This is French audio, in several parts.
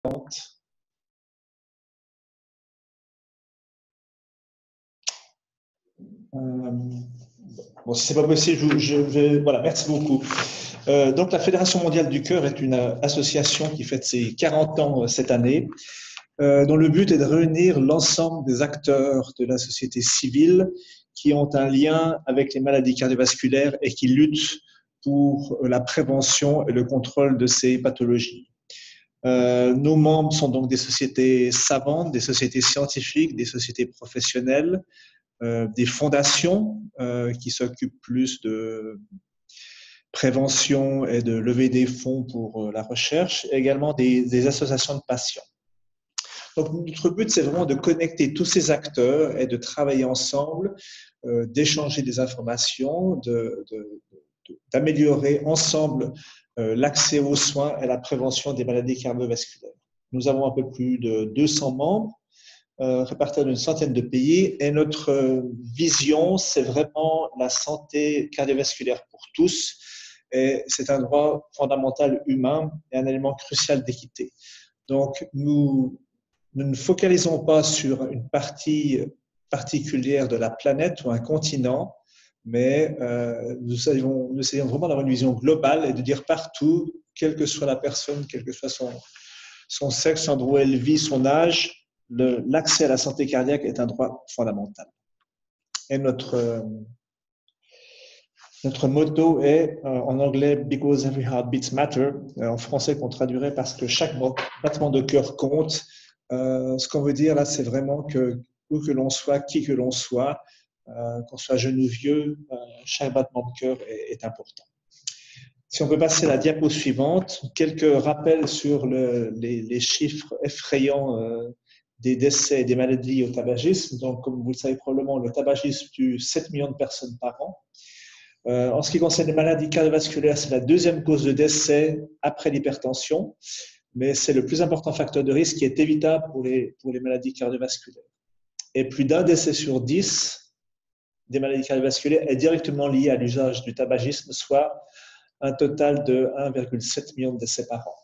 Bon, si ce n'est pas possible, voilà, merci beaucoup. Donc, la Fédération mondiale du cœur est une association qui fête ses 40 ans cette année, dont le but est de réunir l'ensemble des acteurs de la société civile qui ont un lien avec les maladies cardiovasculaires et qui luttent pour la prévention et le contrôle de ces pathologies. Nos membres sont donc des sociétés savantes, des sociétés scientifiques, des sociétés professionnelles, des fondations qui s'occupent plus de prévention et de lever des fonds pour la recherche, et également des associations de patients. Donc, notre but, c'est vraiment de connecter tous ces acteurs et de travailler ensemble, d'échanger des informations, d'améliorer ensemble l'accès aux soins et la prévention des maladies cardiovasculaires. Nous avons un peu plus de 200 membres répartis dans une centaine de pays et notre vision, c'est vraiment la santé cardiovasculaire pour tous et c'est un droit fondamental humain et un élément crucial d'équité. Donc, nous ne focalisons pas sur une partie particulière de la planète ou un continent, mais nous essayons vraiment d'avoir une vision globale et de dire partout, quelle que soit la personne, quel que soit son sexe, l'endroit où elle vit, son âge, l'accès à la santé cardiaque est un droit fondamental. Et notre motto est en anglais « Because every heartbeat matters », en français qu'on traduirait parce que chaque battement de cœur compte. Ce qu'on veut dire là, c'est vraiment que où que l'on soit, qui que l'on soit, qu'on soit jeune ou vieux, chaque battement de cœur est important. Si on peut passer à la diapo suivante, quelques rappels sur les chiffres effrayants des décès et des maladies liées au tabagisme. Donc, comme vous le savez probablement, le tabagisme tue 7 millions de personnes par an. En ce qui concerne les maladies cardiovasculaires, c'est la deuxième cause de décès après l'hypertension, mais c'est le plus important facteur de risque qui est évitable pour les maladies cardiovasculaires. Et plus d'un décès sur 10 des maladies cardiovasculaires est directement lié à l'usage du tabagisme, soit un total de 1,7 million de décès par an.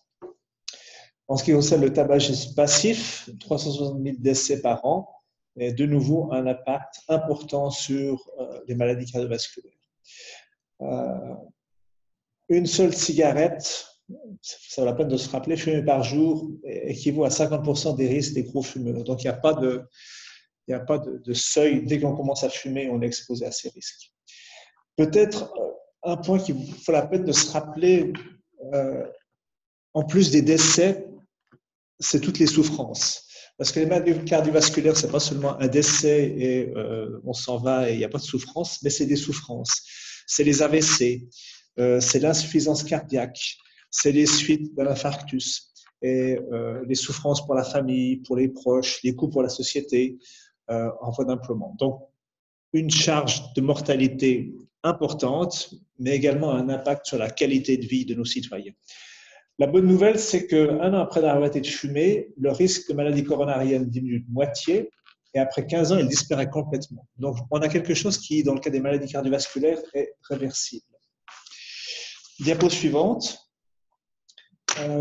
En ce qui concerne le tabagisme passif, 360 000 décès par an, et de nouveau un impact important sur les maladies cardiovasculaires. Une seule cigarette, ça vaut la peine de se rappeler, fumée par jour équivaut à 50% des risques des gros fumeurs. Donc il n'y a pas de seuil. Dès qu'on commence à fumer, on est exposé à ces risques. Peut-être un point qu'il faut la peine de se rappeler, en plus des décès, c'est toutes les souffrances. Parce que les maladies cardiovasculaires, ce n'est pas seulement un décès et on s'en va et il n'y a pas de souffrance, mais c'est des souffrances. C'est les AVC, c'est l'insuffisance cardiaque, c'est les suites d'un infarctus et les souffrances pour la famille, pour les proches, les coûts pour la société en voie d'implément. Donc, une charge de mortalité importante, mais également un impact sur la qualité de vie de nos citoyens. La bonne nouvelle, c'est qu'un an après avoir arrêté de fumer, le risque de maladie coronarienne diminue de moitié et après 15 ans, il disparaît complètement. Donc, on a quelque chose qui, dans le cas des maladies cardiovasculaires, est réversible. Diapo suivante.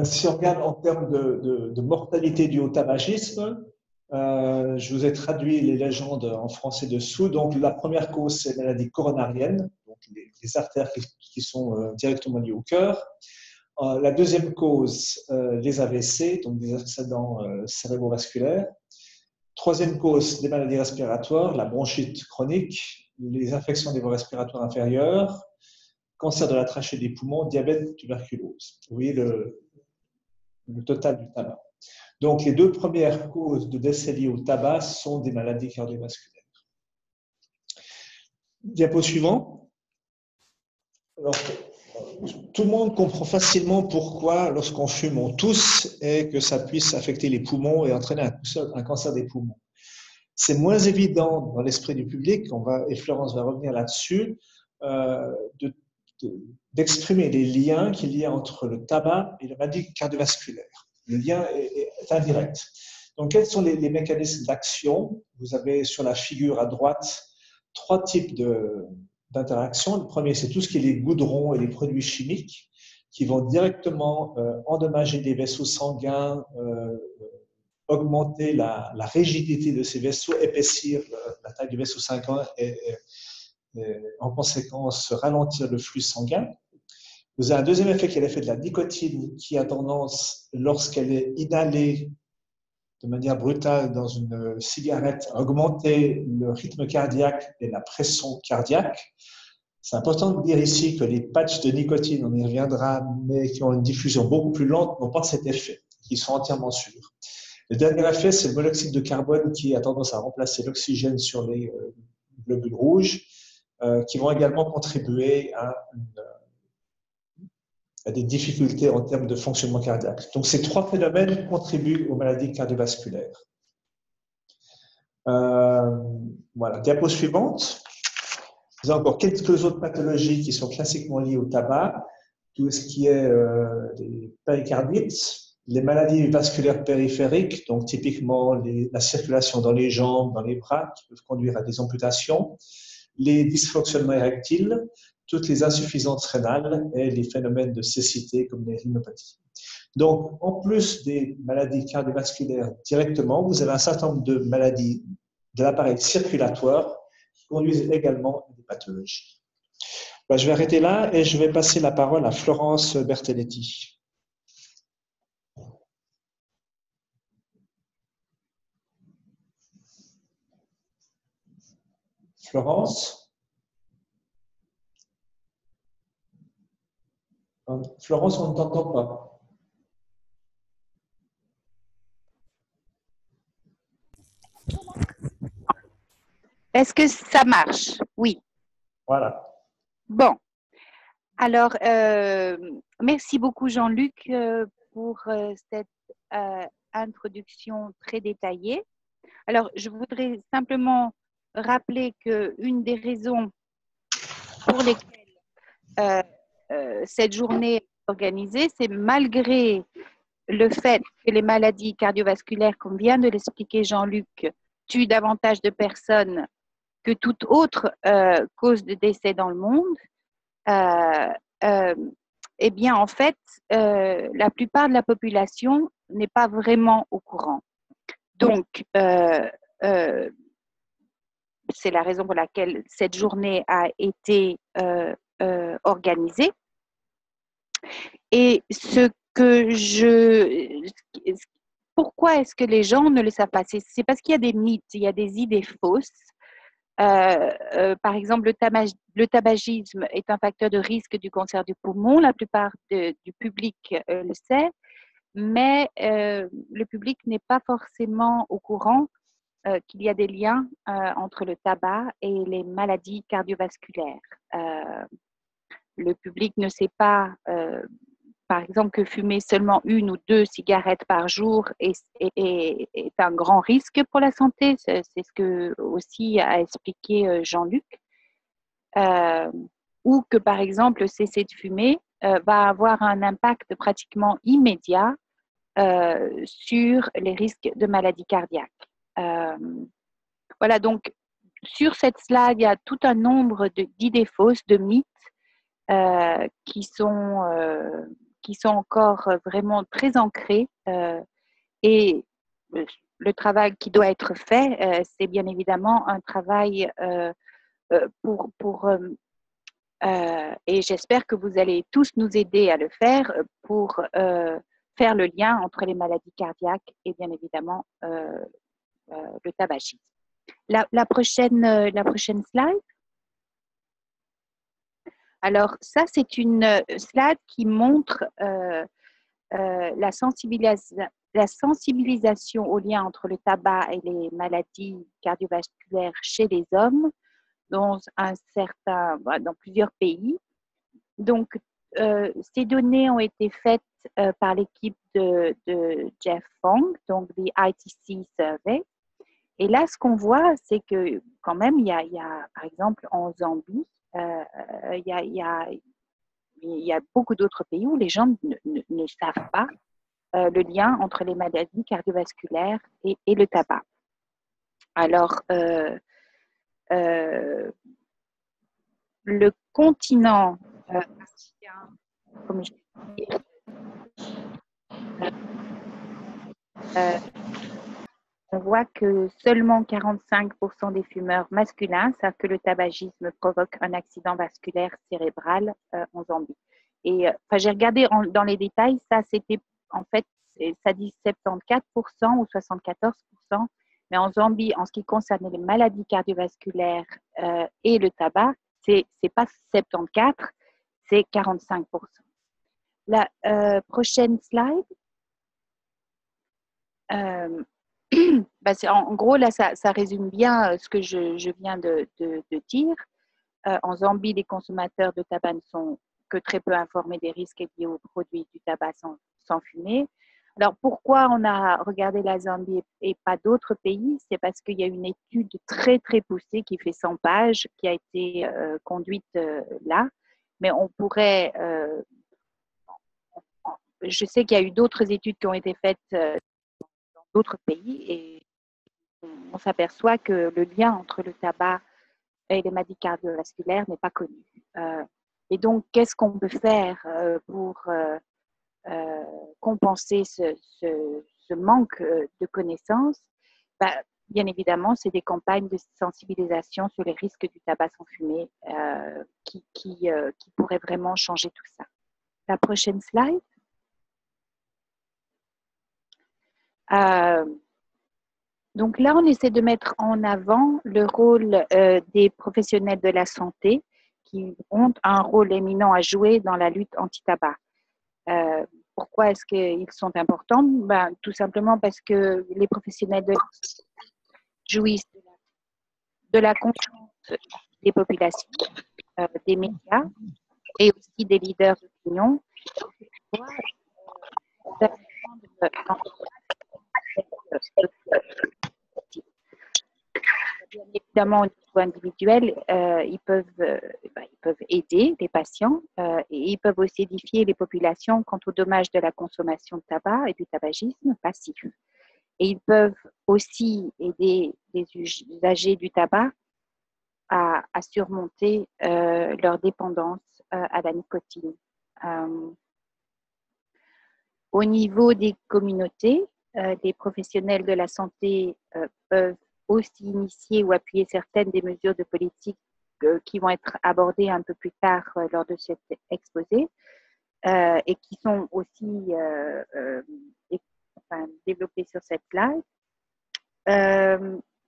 Si on regarde en termes de mortalité due au tabagisme, je vous ai traduit les légendes en français dessous. Donc, la première cause, c'est la maladie coronarienne, donc les artères qui sont directement liées au cœur. La deuxième cause, les AVC, donc des accidents cérébrovasculaires. Troisième cause, des maladies respiratoires, la bronchite chronique, les infections des voies respiratoires inférieures, cancer de la trachée des poumons, diabète, tuberculose. Vous voyez le total du tabac. Donc, les deux premières causes de décès liés au tabac sont des maladies cardiovasculaires. Diapo suivant. Alors, tout le monde comprend facilement pourquoi, lorsqu'on fume, on tousse et que ça puisse affecter les poumons et entraîner un cancer des poumons. C'est moins évident dans l'esprit du public, et Florence va revenir là-dessus, d'exprimer les liens qu'il y a entre le tabac et la maladie cardiovasculaire. Le lien est indirect. Donc, quels sont les mécanismes d'action? Vous avez sur la figure à droite 3 types d'interactions. Le premier, c'est tout ce qui est les goudrons et les produits chimiques qui vont directement endommager des vaisseaux sanguins, augmenter la rigidité de ces vaisseaux, épaissir la taille du vaisseau sanguin et en conséquence ralentir le flux sanguin. Vous avez un deuxième effet qui est l'effet de la nicotine qui a tendance, lorsqu'elle est inhalée de manière brutale dans une cigarette, à augmenter le rythme cardiaque et la pression cardiaque. C'est important de dire ici que les patchs de nicotine, on y reviendra, mais qui ont une diffusion beaucoup plus lente, n'ont pas cet effet, qui sont entièrement sûrs. Le dernier effet, c'est le monoxyde de carbone qui a tendance à remplacer l'oxygène sur les globules rouges, qui vont également contribuer à des difficultés en termes de fonctionnement cardiaque. Donc, ces trois phénomènes contribuent aux maladies cardiovasculaires. Voilà, diapo suivante. Vous avez encore quelques autres pathologies qui sont classiquement liées au tabac, tout ce qui est les péricardites, les maladies vasculaires périphériques, donc typiquement la circulation dans les jambes, dans les bras, qui peuvent conduire à des amputations, les dysfonctionnements érectiles, toutes les insuffisances rénales et les phénomènes de cécité comme les rhinopathies. Donc, en plus des maladies cardiovasculaires directement, vous avez un certain nombre de maladies de l'appareil circulatoire qui conduisent également à des pathologies. Ben, je vais arrêter là et je vais passer la parole à Florence Bertelletti. Florence? Florence, on ne t'entend pas. Est-ce que ça marche? Oui. Voilà. Bon. Alors, merci beaucoup Jean-Luc pour cette introduction très détaillée. Alors, je voudrais simplement rappeler qu'une des raisons pour lesquelles cette journée est organisée, c'est malgré le fait que les maladies cardiovasculaires, comme vient de l'expliquer Jean-Luc, tuent davantage de personnes que toute autre cause de décès dans le monde, eh bien, en fait, la plupart de la population n'est pas vraiment au courant. Donc, c'est la raison pour laquelle cette journée a été organisée. Et pourquoi est-ce que les gens ne le savent pas? C'est parce qu'il y a des mythes, il y a des idées fausses. Par exemple, le tabagisme est un facteur de risque du cancer du poumon. La plupart du public le sait, mais le public n'est pas forcément au courant qu'il y a des liens entre le tabac et les maladies cardiovasculaires. Le public ne sait pas, par exemple, que fumer seulement 1 ou 2 cigarettes par jour est un grand risque pour la santé. C'est ce que aussi a expliqué Jean-Luc. Ou que, par exemple, cesser de fumer va avoir un impact pratiquement immédiat sur les risques de maladies cardiaques. Voilà, donc sur cette slide, il y a tout un nombre d'idées fausses, de mythes qui sont encore vraiment très ancrés. Et le travail qui doit être fait, c'est bien évidemment un travail et j'espère que vous allez tous nous aider à le faire pour faire le lien entre les maladies cardiaques et bien évidemment le tabagisme. La prochaine slide. Alors ça, c'est une slide qui montre la sensibilisation au lien entre le tabac et les maladies cardiovasculaires chez les hommes dans plusieurs pays. Donc, ces données ont été faites par l'équipe de Jeff Fong, donc the ITC Survey. Et là, ce qu'on voit, c'est que quand même, il y a par exemple, en Zambie, il y a beaucoup d'autres pays où les gens ne savent pas le lien entre les maladies cardiovasculaires et le tabac. Alors, le continent africain, comme je l'ai On voit que seulement 45% des fumeurs masculins savent que le tabagisme provoque un accident vasculaire cérébral en Zambie. Et j'ai regardé dans les détails, ça c'était en fait, ça dit 74% ou 74%, mais en Zambie, en ce qui concerne les maladies cardiovasculaires et le tabac, c'est pas 74, c'est 45%. La prochaine slide. En gros, là, ça résume bien ce que je viens de dire. En Zambie, les consommateurs de tabac ne sont que très peu informés des risques liés aux produits du tabac sans fumer. Alors, pourquoi on a regardé la Zambie et pas d'autres pays? C'est parce qu'il y a une étude très, très poussée qui fait 100 pages, qui a été conduite là. Mais on pourrait... je sais qu'il y a eu d'autres études qui ont été faites dans d'autres pays et on s'aperçoit que le lien entre le tabac et les maladies cardiovasculaires n'est pas connu. Et donc, qu'est-ce qu'on peut faire pour compenser ce manque de connaissances? Bien évidemment, c'est des campagnes de sensibilisation sur les risques du tabac sans fumer qui pourraient vraiment changer tout ça. La prochaine slide. Donc là, on essaie de mettre en avant le rôle des professionnels de la santé qui ont un rôle éminent à jouer dans la lutte anti-tabac. Pourquoi est-ce qu'ils sont importants? Tout simplement parce que les professionnels de la santé jouissent de la confiance des populations, des médias et aussi des leaders d'opinion. Bien évidemment, au niveau individuel, ils peuvent aider les patients et ils peuvent aussi édifier les populations quant aux dommages de la consommation de tabac et du tabagisme passif. Et ils peuvent aussi aider les usagers du tabac à surmonter leur dépendance à la nicotine. Au niveau des communautés, les professionnels de la santé peuvent aussi initier ou appuyer certaines des mesures de politique qui vont être abordées un peu plus tard lors de cet exposé et qui sont aussi développées sur cette slide.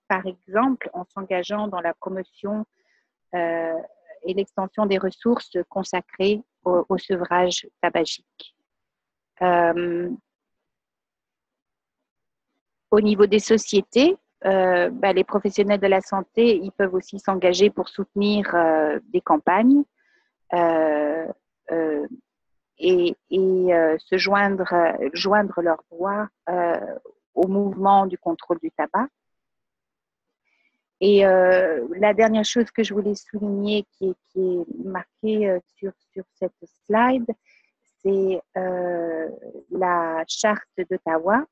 Par exemple, en s'engageant dans la promotion et l'extension des ressources consacrées au sevrage tabagique. Au niveau des sociétés, les professionnels de la santé, ils peuvent aussi s'engager pour soutenir des campagnes et se joindre leur voix au mouvement du contrôle du tabac. Et la dernière chose que je voulais souligner qui est marquée sur cette slide, c'est la charte d'Ottawa,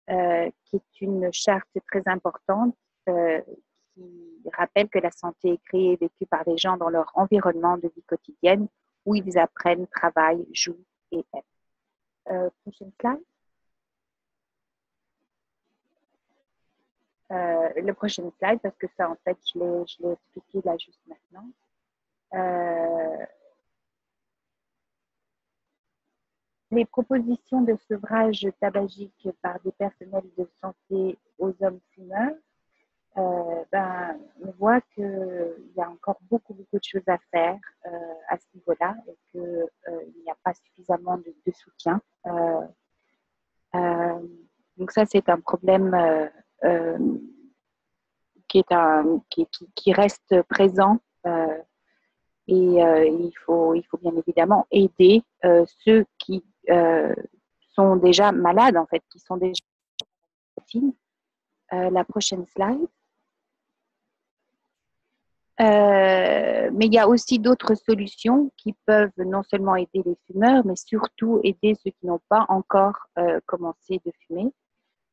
qui est une charte très importante qui rappelle que la santé est créée et vécue par les gens dans leur environnement de vie quotidienne où ils apprennent, travaillent, jouent et aiment. Prochaine slide. Le prochain slide, parce que ça, en fait, je l'ai expliqué là juste maintenant. Les propositions de sevrage tabagique par des personnels de santé aux hommes fumeurs, on voit qu'il y a encore beaucoup de choses à faire à ce niveau-là et qu'il n'y a pas suffisamment de soutien. Donc ça, c'est un problème qui reste présent et il faut bien évidemment aider ceux qui sont déjà malades, en fait, qui sont déjà la prochaine slide. Mais il y a aussi d'autres solutions qui peuvent non seulement aider les fumeurs, mais surtout aider ceux qui n'ont pas encore commencé de fumer.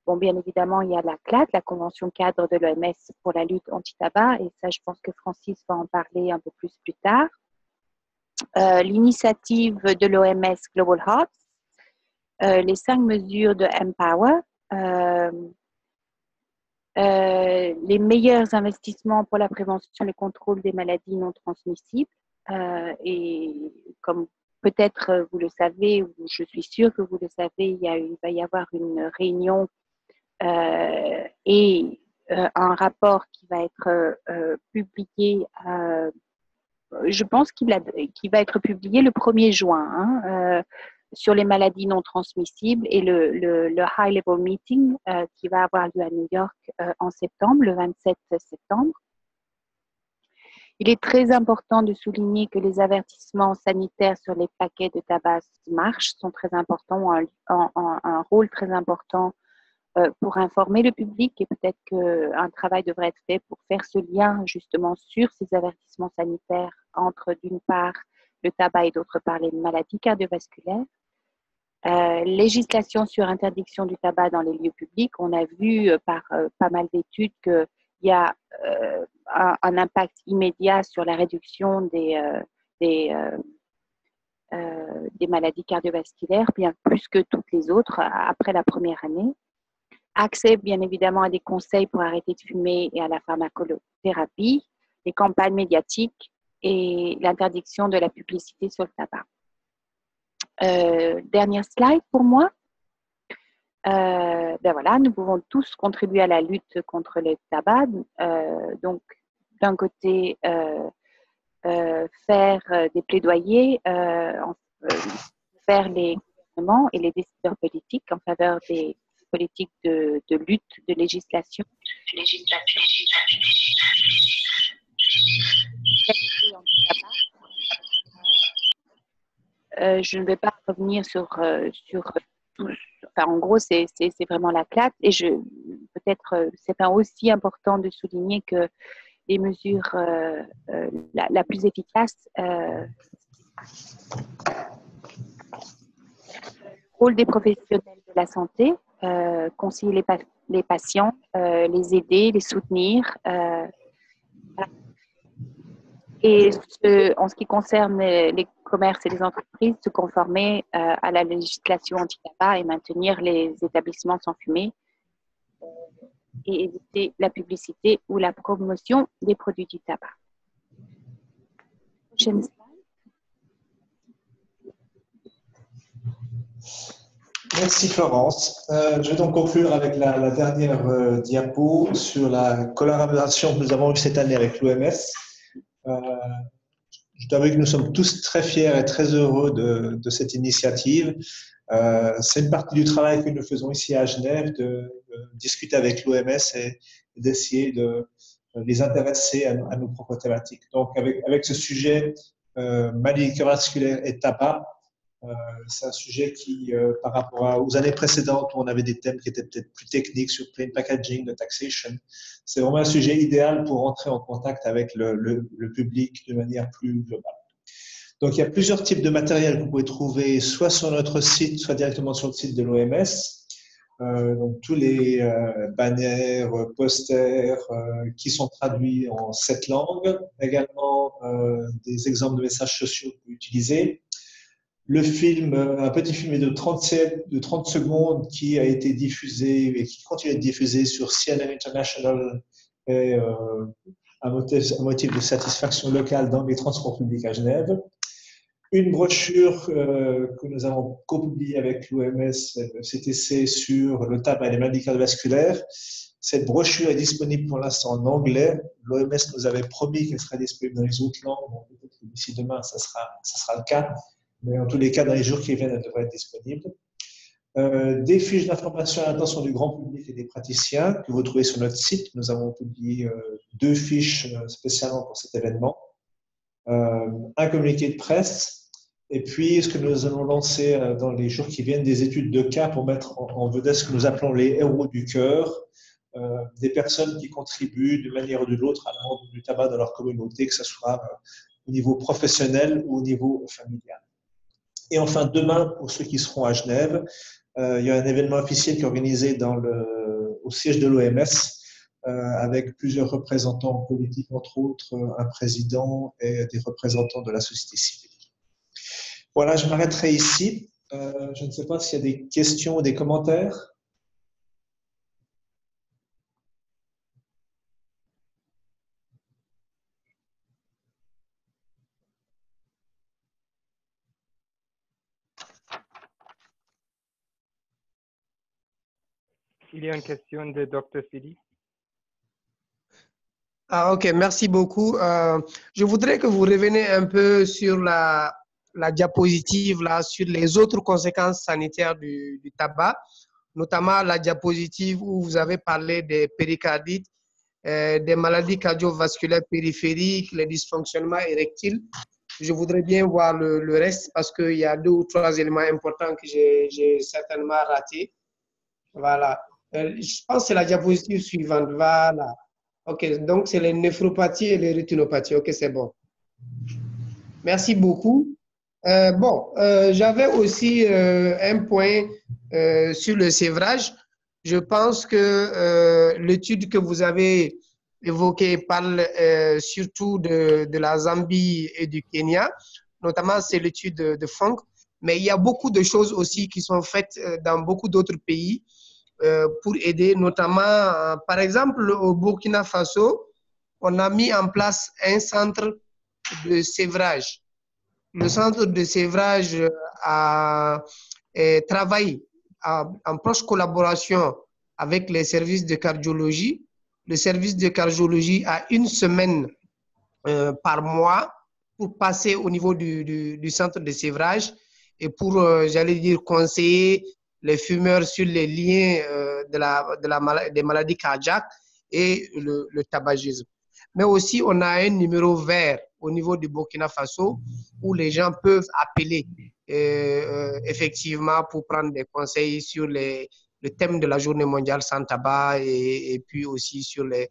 Bon, bien évidemment, il y a la CLAT, la Convention cadre de l'OMS pour la lutte anti-tabac, et ça, je pense que Francis va en parler un peu plus tard. l'initiative de l'OMS Global Health, les 5 mesures de Empower, les meilleurs investissements pour la prévention et le contrôle des maladies non transmissibles. Et comme peut-être vous le savez, ou je suis sûre que vous le savez, il va y avoir une réunion et un rapport qui va être publié, je pense qu'il va être publié le 1er juin, sur les maladies non transmissibles, et le High Level Meeting qui va avoir lieu à New York en septembre, le 27 septembre. Il est très important de souligner que les avertissements sanitaires sur les paquets de tabac marche sont très importants, ont un rôle très important pour informer le public, et peut-être qu'un travail devrait être fait pour faire ce lien justement sur ces avertissements sanitaires entre d'une part le tabac et d'autre part les maladies cardiovasculaires. Législation sur interdiction du tabac dans les lieux publics. On a vu par pas mal d'études qu'il y a un impact immédiat sur la réduction des maladies cardiovasculaires, bien plus que toutes les autres après la première année. Accès bien évidemment à des conseils pour arrêter de fumer et à la pharmacothérapie, les campagnes médiatiques et l'interdiction de la publicité sur le tabac. Dernière slide pour moi. Ben voilà, nous pouvons tous contribuer à la lutte contre le tabac. Donc, d'un côté, faire des plaidoyers, faire les gouvernements et les décideurs politiques en faveur des politiques de lutte, de législation. Je ne vais pas revenir sur tout. Enfin, en gros, c'est vraiment la classe. Et peut-être, c'est aussi important de souligner que les mesures la plus efficace, le rôle des professionnels de la santé, conseiller les patients, les aider, les soutenir. Et en ce qui concerne les commerces et les entreprises, se conformer à la législation anti-tabac et maintenir les établissements sans fumée et éviter la publicité ou la promotion des produits du tabac. Prochaine slide. Merci Florence. Je vais donc conclure avec la dernière diapo sur la collaboration que nous avons eue cette année avec l'OMS. Je dois avouer que nous sommes tous très fiers et très heureux de cette initiative. C'est une partie du travail que nous faisons ici à Genève, de discuter avec l'OMS et d'essayer de les intéresser à nos propres thématiques. Donc, avec ce sujet, maladies cardiovasculaires et tabac, c'est un sujet qui, par rapport aux années précédentes où on avait des thèmes qui étaient peut-être plus techniques sur plain packaging, de taxation, c'est vraiment un sujet idéal pour entrer en contact avec le public de manière plus globale. Donc, il y a plusieurs types de matériel que vous pouvez trouver soit sur notre site, soit directement sur le site de l'OMS. Donc, tous les bannières, posters qui sont traduits en 7 langues. Également, des exemples de messages sociaux que vous pouvez utiliser. Le film, un petit film de 30 secondes qui a été diffusé et qui continue à être diffusé sur CNN International et un motif de satisfaction locale dans les transports publics à Genève. Une brochure que nous avons co-publiée avec l'OMS, CTC, sur le tabac et les maladies cardiovasculaires. Cette brochure est disponible pour l'instant en anglais. L'OMS nous avait promis qu'elle serait disponible dans les autres langues. Donc, peut-être que d'ici demain, ça sera le cas. Mais en tous les cas, dans les jours qui viennent, elle devrait être disponible. Des fiches d'information à l'attention du grand public et des praticiens que vous trouvez sur notre site. Nous avons publié 2 fiches spécialement pour cet événement. Un communiqué de presse. Et puis, ce que nous allons lancer dans les jours qui viennent, des études de cas pour mettre en vedette ce que nous appelons les héros du cœur, des personnes qui contribuent d'une manière ou de l'autre à la vente du tabac dans leur communauté, que ce soit au niveau professionnel ou au niveau familial. Et enfin, demain, pour ceux qui seront à Genève, il y a un événement officiel qui est organisé au siège de l'OMS avec plusieurs représentants politiques, entre autres un président et des représentants de la société civile. Voilà, je m'arrêterai ici. Je ne sais pas s'il y a des questions ou des commentaires. Il y a une question de Dr. Philippe. Ah, ok, merci beaucoup. Je voudrais que vous reveniez un peu sur la diapositive là, sur les autres conséquences sanitaires du tabac, notamment la diapositive où vous avez parlé des péricardites, des maladies cardiovasculaires périphériques, les dysfonctionnements érectiles. Je voudrais bien voir le reste parce qu'il y a 2 ou 3 éléments importants que j'ai certainement ratés. Voilà. Je pense que c'est la diapositive suivante. Voilà. OK, donc c'est les néphropathies et les rétinopathies. OK, c'est bon. Merci beaucoup. J'avais aussi un point sur le sévrage. Je pense que l'étude que vous avez évoquée parle surtout de la Zambie et du Kenya, notamment c'est l'étude de Fong, mais il y a beaucoup de choses aussi qui sont faites dans beaucoup d'autres pays pour aider, notamment, par exemple, au Burkina Faso, on a mis en place un centre de sévrage. Le centre de sévrage travaille en proche collaboration avec les services de cardiologie. Le service de cardiologie a 1 semaine par mois pour passer au niveau du centre de sévrage et pour, j'allais dire, conseiller les fumeurs sur les liens des maladies cardiaques et le tabagisme. Mais aussi, on a un numéro vert au niveau du Burkina Faso où les gens peuvent appeler effectivement pour prendre des conseils sur le thème de la journée mondiale sans tabac et puis aussi sur le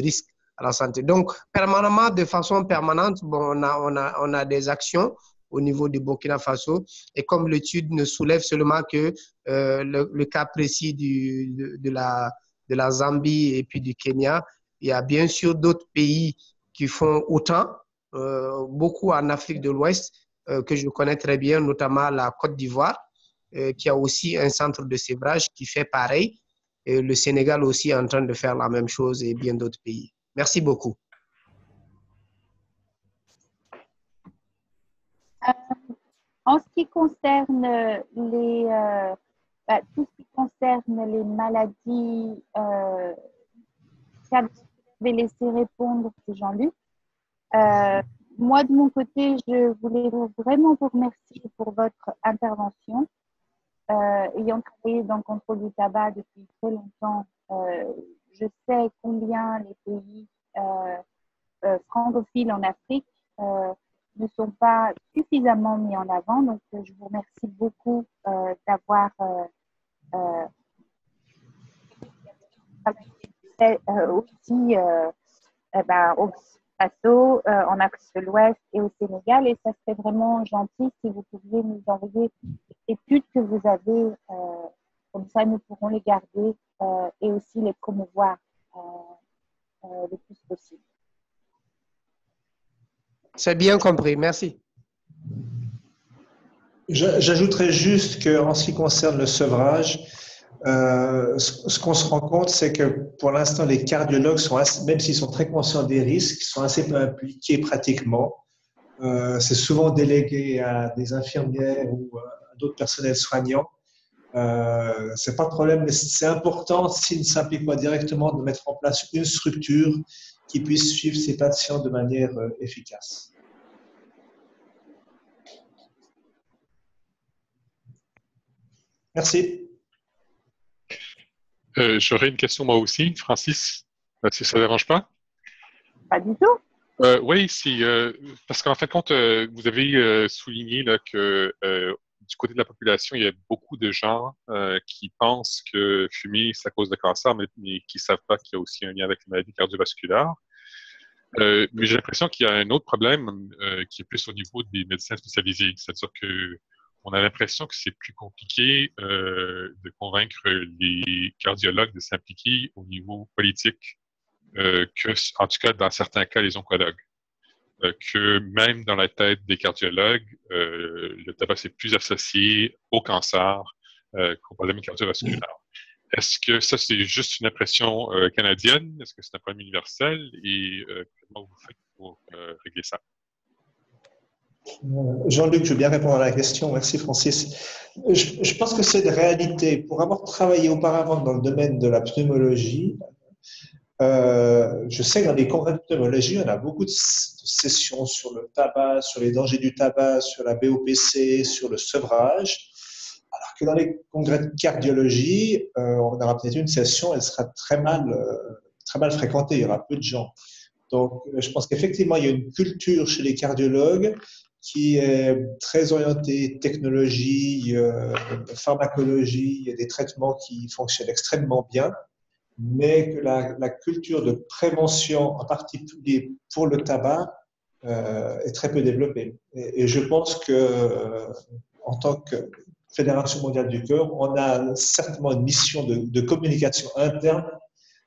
risque à la santé. Donc, permanemment, de façon permanente, bon, on a des actions au niveau du Burkina Faso. Et comme l'étude ne soulève seulement que le cas précis de la Zambie et puis du Kenya, il y a bien sûr d'autres pays qui font autant, beaucoup en Afrique de l'Ouest, que je connais très bien, notamment la Côte d'Ivoire, qui a aussi un centre de sévrage qui fait pareil. Et le Sénégal aussi est en train de faire la même chose et bien d'autres pays. Merci beaucoup. En ce qui concerne tout ce qui concerne les maladies, je vais laisser répondre Jean-Luc. Moi, de mon côté, je voulais vraiment vous remercier pour votre intervention. Ayant travaillé dans le contrôle du tabac depuis très longtemps, je sais combien les pays francophiles en Afrique ne sont pas suffisamment mis en avant. Donc, je vous remercie beaucoup d'avoir aussi au Faso, en Afrique de l'Ouest et au Sénégal. Et ça serait vraiment gentil si vous pouviez nous envoyer les études que vous avez. Comme ça, nous pourrons les garder et aussi les promouvoir le plus possible. C'est bien compris. Merci. J'ajouterais juste qu'en ce qui concerne le sevrage, ce qu'on se rend compte, c'est que pour l'instant, les cardiologues, même s'ils sont très conscients des risques, sont assez peu impliqués pratiquement. C'est souvent délégué à des infirmières ou à d'autres personnels soignants. C'est pas de problème, mais c'est important, s'ils ne s'impliquent pas directement, de mettre en place une structure qui puisse suivre ces patients de manière efficace. Merci. J'aurais une question moi aussi, Francis, si ça ne dérange pas. Pas du tout. Oui, parce qu'en fin de compte, vous avez souligné là, que du côté de la population, il y a beaucoup de gens qui pensent que fumer, c'est à cause de cancer, mais qui ne savent pas qu'il y a aussi un lien avec les maladies cardiovasculaires. Mais j'ai l'impression qu'il y a un autre problème qui est plus au niveau des médecins spécialisés. C'est-à-dire que on a l'impression que c'est plus compliqué de convaincre les cardiologues de s'impliquer au niveau politique que, en tout cas, dans certains cas, les oncologues. que même dans la tête des cardiologues, le tabac c'est plus associé au cancer qu'aux problèmes cardiovasculaires. Est-ce que ça, c'est juste une impression canadienne? Est-ce que c'est un problème universel? Et comment vous faites pour régler ça? Jean-Luc, je veux bien répondre à la question. Merci, Francis. Je pense que c'est une réalité. Pour avoir travaillé auparavant dans le domaine de la pneumologie, je sais que dans les congrès de pneumologie, on a beaucoup de sessions sur le tabac, sur les dangers du tabac, sur la BOPC, sur le sevrage. Alors que dans les congrès de cardiologie, on aura peut-être une session, elle sera très mal fréquentée, il y aura peu de gens. Donc, je pense qu'effectivement, il y a une culture chez les cardiologues qui est très orientée technologie, pharmacologie, il y a des traitements qui fonctionnent extrêmement bien, mais que la culture de prévention, en particulier pour le tabac, est très peu développée. Et je pense que, en tant que Fédération mondiale du cœur, on a certainement une mission de communication interne,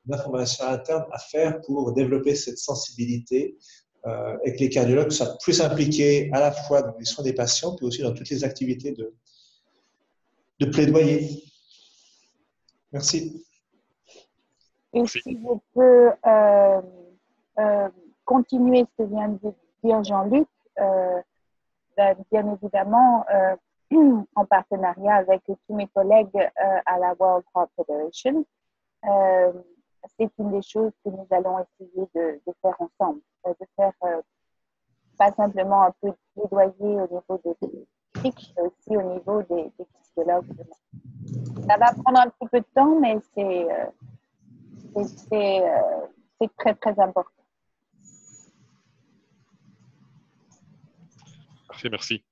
d'information interne à faire pour développer cette sensibilité et que les cardiologues soient plus impliqués à la fois dans les soins des patients, puis aussi dans toutes les activités de plaidoyer. Merci. Et si je peux continuer ce que vient de dire Jean-Luc, bien évidemment, en partenariat avec tous mes collègues à la World Heart Federation, c'est une des choses que nous allons essayer de faire ensemble, de faire pas simplement un peu de plaidoyer au niveau des politiques, mais aussi au niveau des cardiologues. Ça va prendre un petit peu de temps, mais c'est très, très important. Parfait, merci.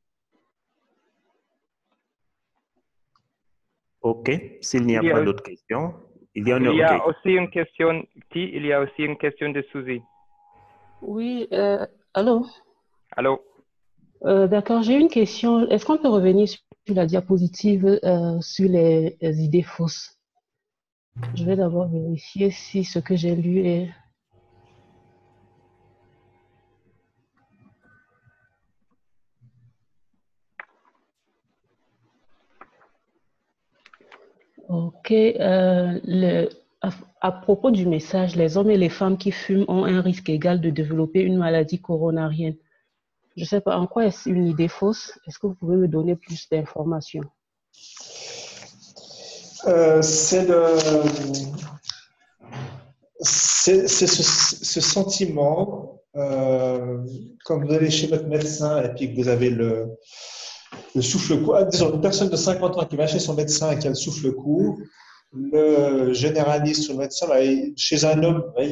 OK. S'il n'y a pas d'autres questions, il y a aussi une question. Il y a aussi une question de Suzy. Oui, allô? Allô? D'accord, j'ai une question. Est-ce qu'on peut revenir sur la diapositive sur les idées fausses? Je vais d'abord vérifier si ce que j'ai lu est... Ok, à propos du message, les hommes et les femmes qui fument ont un risque égal de développer une maladie coronarienne. Je ne sais pas en quoi est-ce une idée fausse. Est-ce que vous pouvez me donner plus d'informations? C'est ce sentiment, quand vous allez chez votre médecin et puis que vous avez le souffle court, disons une personne de 50 ans qui va chez son médecin et qui a le souffle court, le généraliste ou le médecin chez un homme va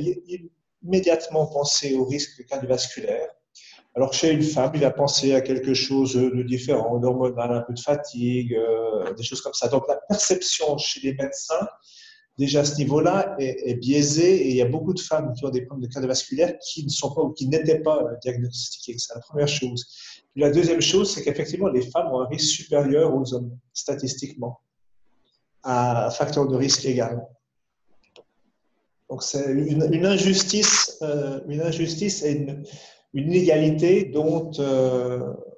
immédiatement penser au risque cardiovasculaire. Alors chez une femme, il va penser à quelque chose de différent, d'hormonal, un peu de fatigue, des choses comme ça. Donc la perception chez les médecins, déjà à ce niveau-là, est biaisée et il y a beaucoup de femmes qui ont des problèmes de cardiovasculaire qui ne sont pas ou qui n'étaient pas diagnostiquées. C'est la première chose. Puis la deuxième chose, c'est qu'effectivement, les femmes ont un risque supérieur aux hommes, statistiquement, à facteur de risque égal. Donc c'est une injustice et une inégalité dont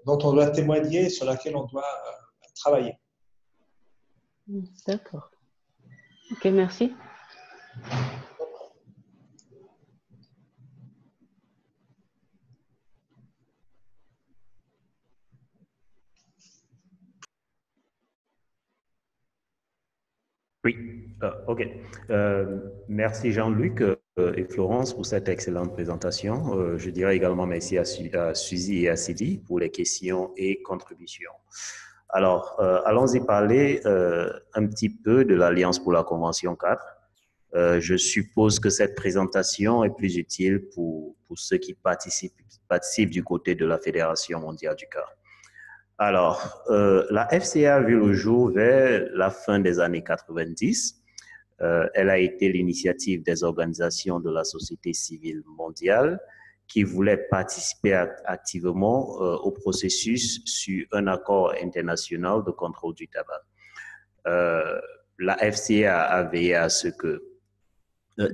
on doit témoigner, sur laquelle on doit travailler. D'accord. Ok, merci. Oui, OK. Merci Jean-Luc et Florence pour cette excellente présentation. Je dirais également merci à Suzy et à Sylvie pour les questions et contributions. Alors, allons-y parler un petit peu de l'Alliance pour la Convention 4. Je suppose que cette présentation est plus utile pour ceux qui participent du côté de la Fédération mondiale du cœur. Alors, la FCA a vu le jour vers la fin des années 90. Elle a été l'initiative des organisations de la société civile mondiale qui voulaient participer activement au processus sur un accord international de contrôle du tabac. La FCA a veillé à ce que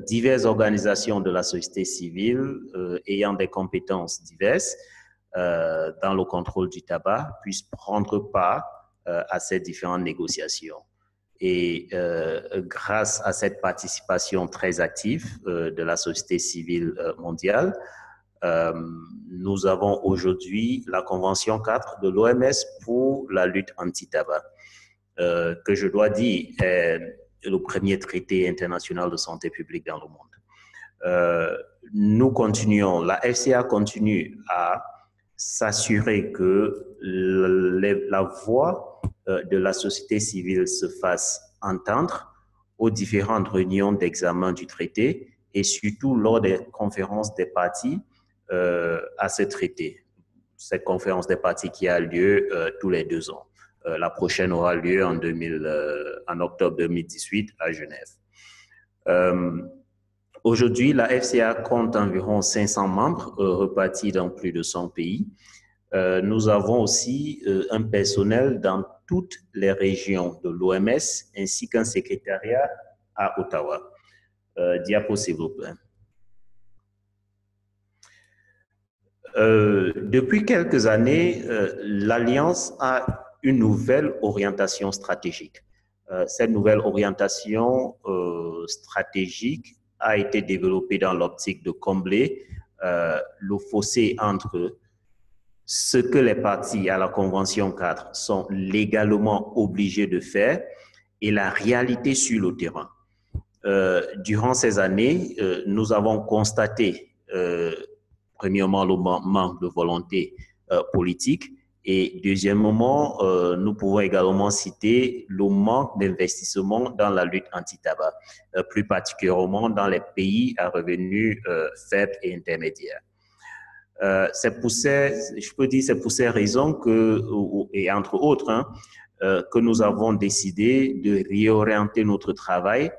diverses organisations de la société civile ayant des compétences diverses dans le contrôle du tabac puissent prendre part à ces différentes négociations. Et grâce à cette participation très active de la société civile mondiale, nous avons aujourd'hui la Convention 4 de l'OMS pour la lutte anti-tabac, que je dois dire est le premier traité international de santé publique dans le monde. Nous continuons, la FCA continue à s'assurer que la voix de la société civile se fasse entendre aux différentes réunions d'examen du traité et surtout lors des conférences des parties à ce traité. Cette conférence des parties qui a lieu tous les 2 ans. La prochaine aura lieu en octobre 2018 à Genève. Aujourd'hui, la FCA compte environ 500 membres repartis dans plus de 100 pays. Nous avons aussi un personnel dans toutes les régions de l'OMS ainsi qu'un secrétariat à Ottawa. Diapo, s'il vous plaît. Depuis quelques années, l'Alliance a une nouvelle orientation stratégique. Cette nouvelle orientation stratégique a été développée dans l'optique de combler le fossé entre ce que les parties à la Convention 4 sont légalement obligées de faire et la réalité sur le terrain. Durant ces années, nous avons constaté, premièrement, le manque de volonté politique et deuxièmement, nous pouvons également citer le manque d'investissement dans la lutte anti-tabac, plus particulièrement dans les pays à revenus faibles et intermédiaires. C'est pour ces raisons que, et entre autres, que nous avons décidé de réorienter notre travail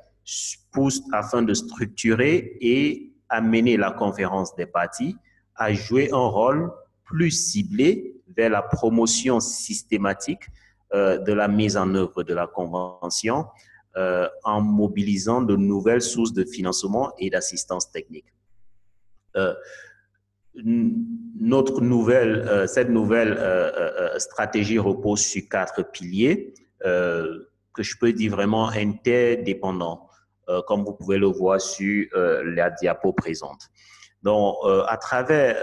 afin de structurer et amener la conférence des parties à jouer un rôle plus ciblé vers la promotion systématique de la mise en œuvre de la Convention en mobilisant de nouvelles sources de financement et d'assistance technique. Cette nouvelle stratégie repose sur 4 piliers que je peux dire vraiment interdépendants, comme vous pouvez le voir sur la diapo présente. Donc, à travers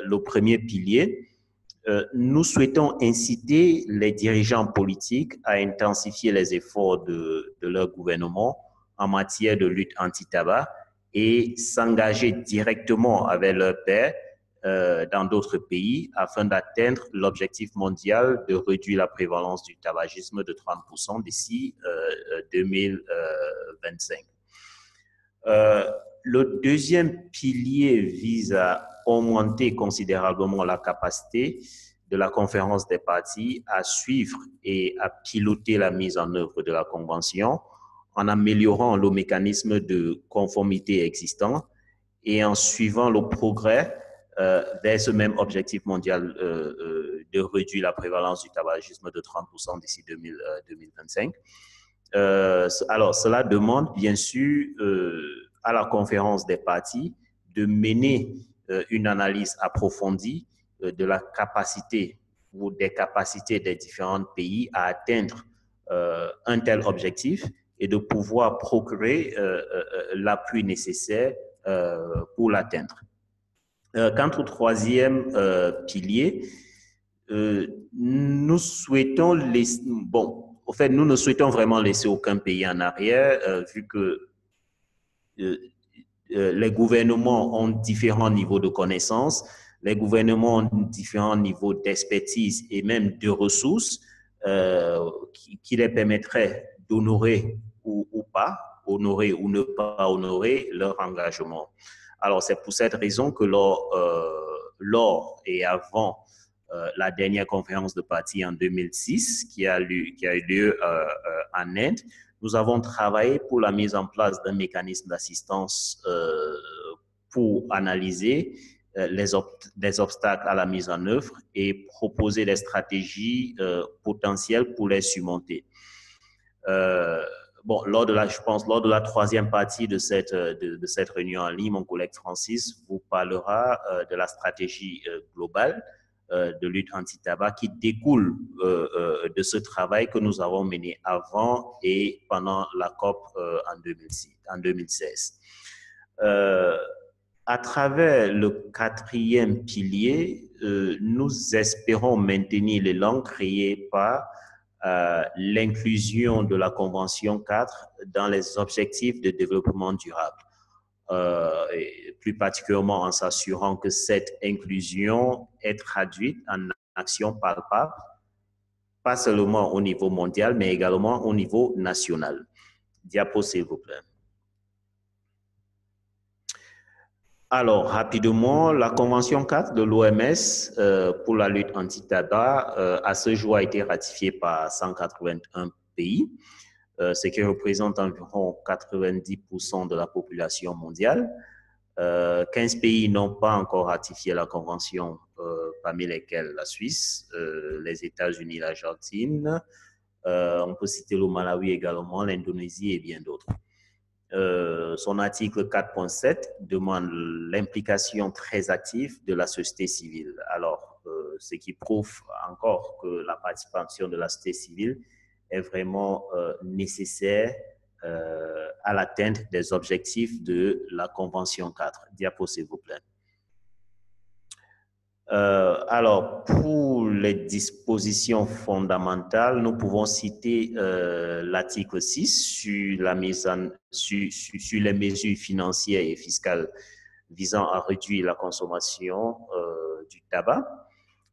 le premier pilier, nous souhaitons inciter les dirigeants politiques à intensifier les efforts de leur gouvernement en matière de lutte anti-tabac et s'engager directement avec leurs pairs dans d'autres pays afin d'atteindre l'objectif mondial de réduire la prévalence du tabagisme de 30% d'ici 2025. Le deuxième pilier vise à augmenter considérablement la capacité de la conférence des parties à suivre et à piloter la mise en œuvre de la Convention en améliorant le mécanisme de conformité existant et en suivant le progrès vers ce même objectif mondial de réduire la prévalence du tabagisme de 30% d'ici 2025. Alors, cela demande bien sûr à la conférence des parties de mener une analyse approfondie de la capacité ou des capacités des différents pays à atteindre un tel objectif et de pouvoir procurer l'appui nécessaire pour l'atteindre. Quant au troisième pilier, nous ne souhaitons vraiment laisser aucun pays en arrière, vu que les gouvernements ont différents niveaux de connaissances, les gouvernements ont différents niveaux d'expertise et même de ressources qui les permettraient d'honorer ou pas, honorer ou ne pas honorer leur engagement. Alors, c'est pour cette raison que lors et avant la dernière conférence de parties en 2006, qui a eu lieu en Inde, nous avons travaillé pour la mise en place d'un mécanisme d'assistance pour analyser les obstacles à la mise en œuvre et proposer des stratégies potentielles pour les surmonter. bon, je pense, lors de la troisième partie de cette réunion en ligne, mon collègue Francis vous parlera de la stratégie globale de lutte anti-tabac qui découle de ce travail que nous avons mené avant et pendant la COP en 2016. À travers le quatrième pilier, nous espérons maintenir l'élan créé par l'inclusion de la Convention 4 dans les objectifs de développement durable, et plus particulièrement en s'assurant que cette inclusion est traduite en actions palpables, pas seulement au niveau mondial, mais également au niveau national. Diapo, s'il vous plaît. Alors, rapidement, la Convention 4 de l'OMS pour la lutte anti-tabac, à ce jour, a été ratifiée par 181 pays, ce qui représente environ 90% de la population mondiale. 15 pays n'ont pas encore ratifié la Convention, parmi lesquels la Suisse, les États-Unis, l'Argentine. On peut citer le Malawi également, l'Indonésie et bien d'autres. Son article 4.7 demande l'implication très active de la société civile. Alors, ce qui prouve encore que la participation de la société civile est vraiment nécessaire à l'atteinte des objectifs de la Convention 4. Diapo, s'il vous plaît. Alors, pour les dispositions fondamentales, nous pouvons citer l'article 6 sur les mesures financières et fiscales visant à réduire la consommation du tabac.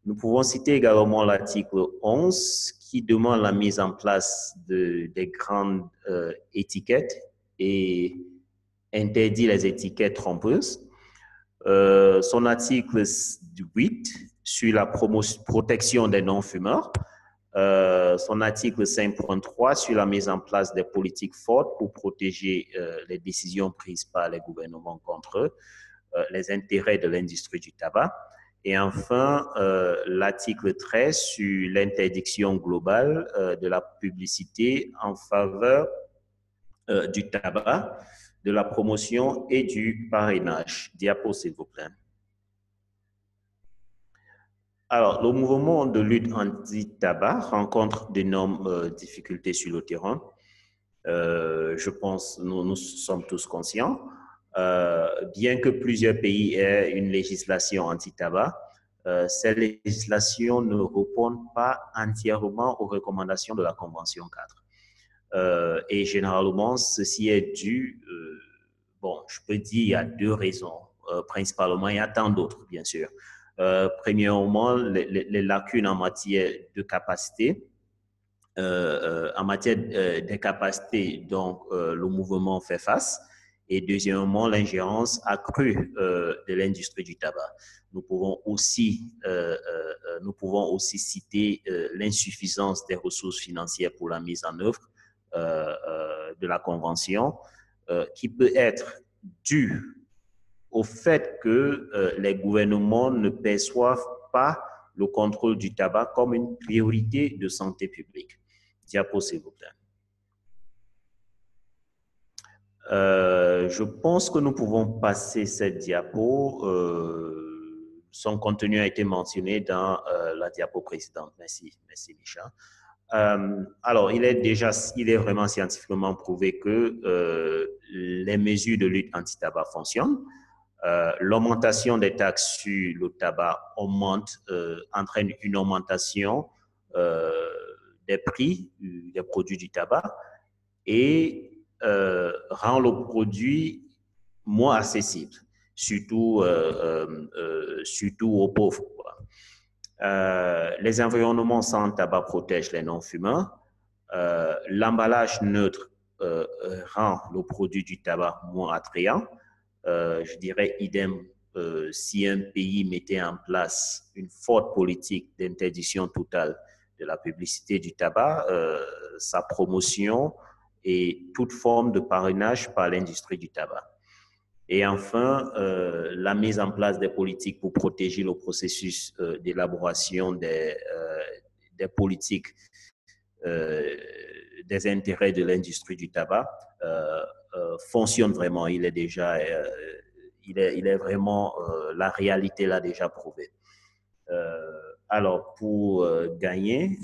Nous pouvons citer également l'article 11 qui demande la mise en place des grandes étiquettes et interdit les étiquettes trompeuses. Son article 8 sur la protection des non-fumeurs, son article 5.3 sur la mise en place des politiques fortes pour protéger les décisions prises par les gouvernements contre les intérêts de l'industrie du tabac, et enfin l'article 13 sur l'interdiction globale de la publicité en faveur du tabac, de la promotion et du parrainage. Diapo, s'il vous plaît. Alors, le mouvement de lutte anti-tabac rencontre d'énormes difficultés sur le terrain. Je pense, nous sommes tous conscients. Bien que plusieurs pays aient une législation anti-tabac, ces législations ne répondent pas entièrement aux recommandations de la Convention 4. Et généralement, ceci est dû, bon, je peux dire, il y a deux raisons, principalement, il y a tant d'autres, bien sûr. Premièrement, les lacunes en matière de capacité, en matière de capacité, donc le mouvement fait face, et deuxièmement, l'ingérence accrue de l'industrie du tabac. Nous pouvons aussi citer l'insuffisance des ressources financières pour la mise en œuvre de la Convention, qui peut être due au fait que les gouvernements ne perçoivent pas le contrôle du tabac comme une priorité de santé publique. Diapo, s'il vous plaît. Je pense que nous pouvons passer cette diapo. Son contenu a été mentionné dans la diapo précédente. Merci, Micha. Alors, il est vraiment scientifiquement prouvé que les mesures de lutte anti-tabac fonctionnent. L'augmentation des taxes sur le tabac entraîne une augmentation des prix des produits du tabac et rend le produit moins accessible, surtout aux pauvres. Les environnements sans tabac protègent les non-fumeurs. L'emballage neutre rend le produit du tabac moins attrayant. Je dirais idem si un pays mettait en place une forte politique d'interdiction totale de la publicité du tabac, sa promotion et toute forme de parrainage par l'industrie du tabac. Et enfin, la mise en place des politiques pour protéger le processus d'élaboration des politiques des intérêts de l'industrie du tabac fonctionne vraiment. Il est déjà, il est vraiment, la réalité l'a déjà prouvé. Alors, pour gagner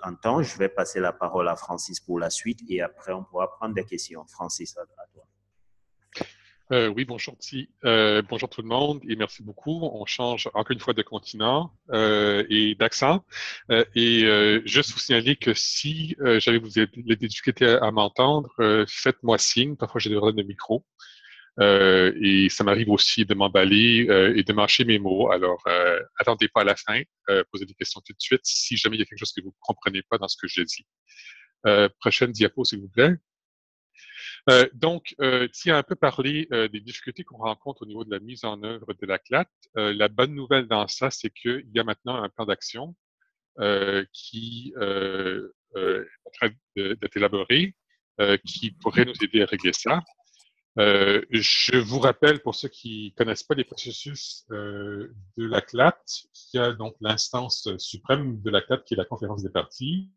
en temps, je vais passer la parole à Francis pour la suite et après, on pourra prendre des questions. Francis, à toi. Oui, bonjour, bonjour tout le monde et merci beaucoup. On change encore une fois de continent et d'accent. Juste vous signaler que si j'avais vous les difficultés à m'entendre, faites-moi signe. Parfois, j'ai des problèmes de micro. Et ça m'arrive aussi de m'emballer et de mâcher mes mots. Alors, attendez pas à la fin, posez des questions tout de suite si jamais il y a quelque chose que vous ne comprenez pas dans ce que je dis. Prochaine diapo, s'il vous plaît. Tu as un peu parlé des difficultés qu'on rencontre au niveau de la mise en œuvre de la CLAT. La bonne nouvelle dans ça, c'est qu'il y a maintenant un plan d'action qui est en train d'être élaboré, qui pourrait nous aider à régler ça. Je vous rappelle, pour ceux qui connaissent pas les processus de la CLAT, qu'il y a donc l'instance suprême de la CLAT qui est la conférence des parties.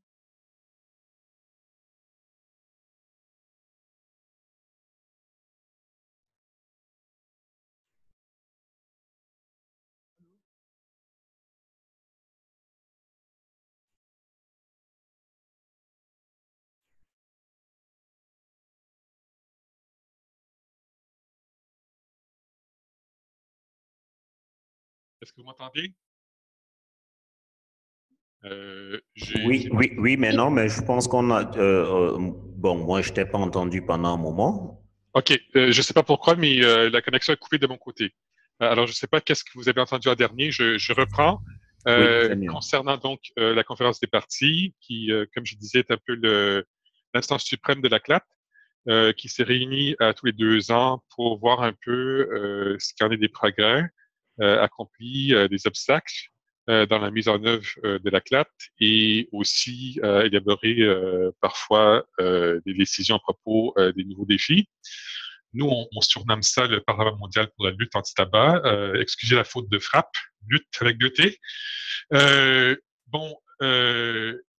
Est-ce que vous m'entendez? Oui, mais non, mais je pense qu'on a. Bon, moi, je t'ai pas entendu pendant un moment. OK. Je ne sais pas pourquoi, mais la connexion est coupée de mon côté. Alors, je ne sais pas qu'est-ce que vous avez entendu en dernier. Je reprends. Oui, c'est mieux. Concernant donc la conférence des parties, qui, comme je disais, est un peu l'instance suprême de la CLAT, qui s'est réunie tous les 2 ans pour voir un peu ce qu'il y en est des progrès accomplis, des obstacles dans la mise en œuvre de la CLAT et aussi élaborer parfois des décisions à propos des nouveaux défis. Nous, on surnomme ça le Parlement mondial pour la lutte anti-tabac. Excusez la faute de frappe, lutte avec 2 T.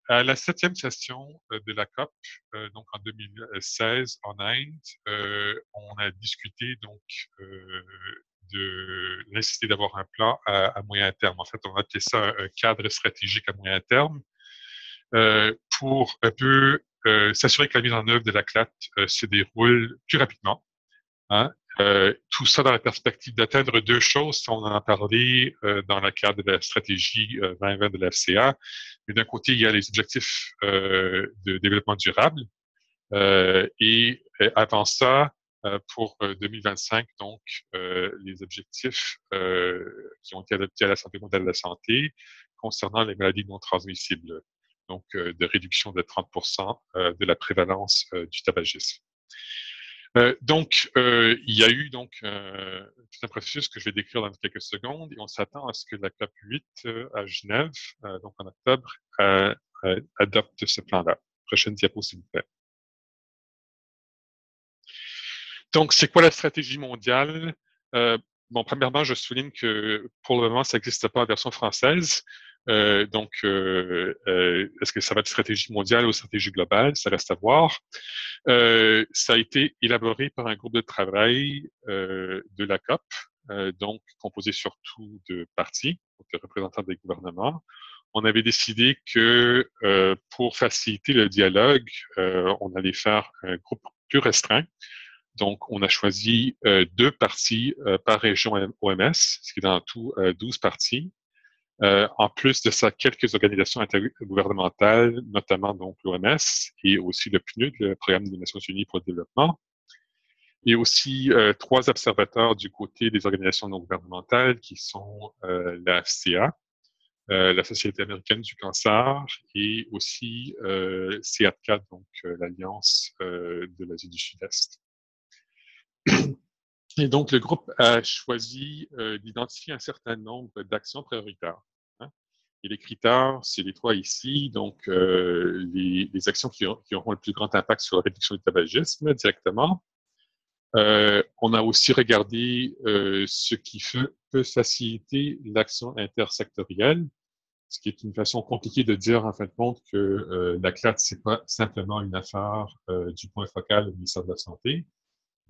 À la 7e session de la COP, donc en 2016 en Inde, on a discuté donc de la nécessité d'avoir un plan à moyen terme. En fait, on a appelé ça un cadre stratégique à moyen terme pour un peu s'assurer que la mise en œuvre de la CLAT se déroule plus rapidement. Hein? Tout ça dans la perspective d'atteindre 2 choses. On en a parlé dans le cadre de la stratégie 2020 de la FCA. Mais d'un côté, il y a les objectifs de développement durable. Et avant ça, pour 2025, donc, les objectifs qui ont été adoptés à la Santé mondiale de la santé concernant les maladies non transmissibles. Donc, de réduction de 30% de la prévalence du tabagisme. Il y a eu donc tout un processus que je vais décrire dans quelques secondes et on s'attend à ce que la COP 8 à Genève, donc en octobre, adopte ce plan-là. Prochaine diapo, s'il vous plaît. Donc, c'est quoi la stratégie mondiale? Premièrement, je souligne que pour le moment, ça n'existe pas en version française. Est-ce que ça va être stratégie mondiale ou stratégie globale? Ça reste à voir. Ça a été élaboré par un groupe de travail de la COP, donc composé surtout de partis, donc de représentants des gouvernements. On avait décidé que pour faciliter le dialogue, on allait faire un groupe plus restreint. Donc, on a choisi 2 partis par région OMS, ce qui est dans tout 12 partis. En plus de ça, quelques organisations intergouvernementales, notamment donc l'OMS et aussi le PNUD, le Programme des Nations Unies pour le développement, et aussi 3 observateurs du côté des organisations non gouvernementales qui sont la FCA, la Société américaine du cancer et aussi CIATCA, donc l'Alliance de l'Asie du Sud-Est. Et donc, le groupe a choisi d'identifier un certain nombre d'actions prioritaires. Hein. Et les critères, c'est les 3 ici. Donc, les actions qui auront le plus grand impact sur la réduction du tabagisme directement. On a aussi regardé ce qui peut faciliter l'action intersectorielle, ce qui est une façon compliquée de dire, en fin de compte, que la CLAT, c'est pas simplement une affaire du point focal au ministère de la Santé,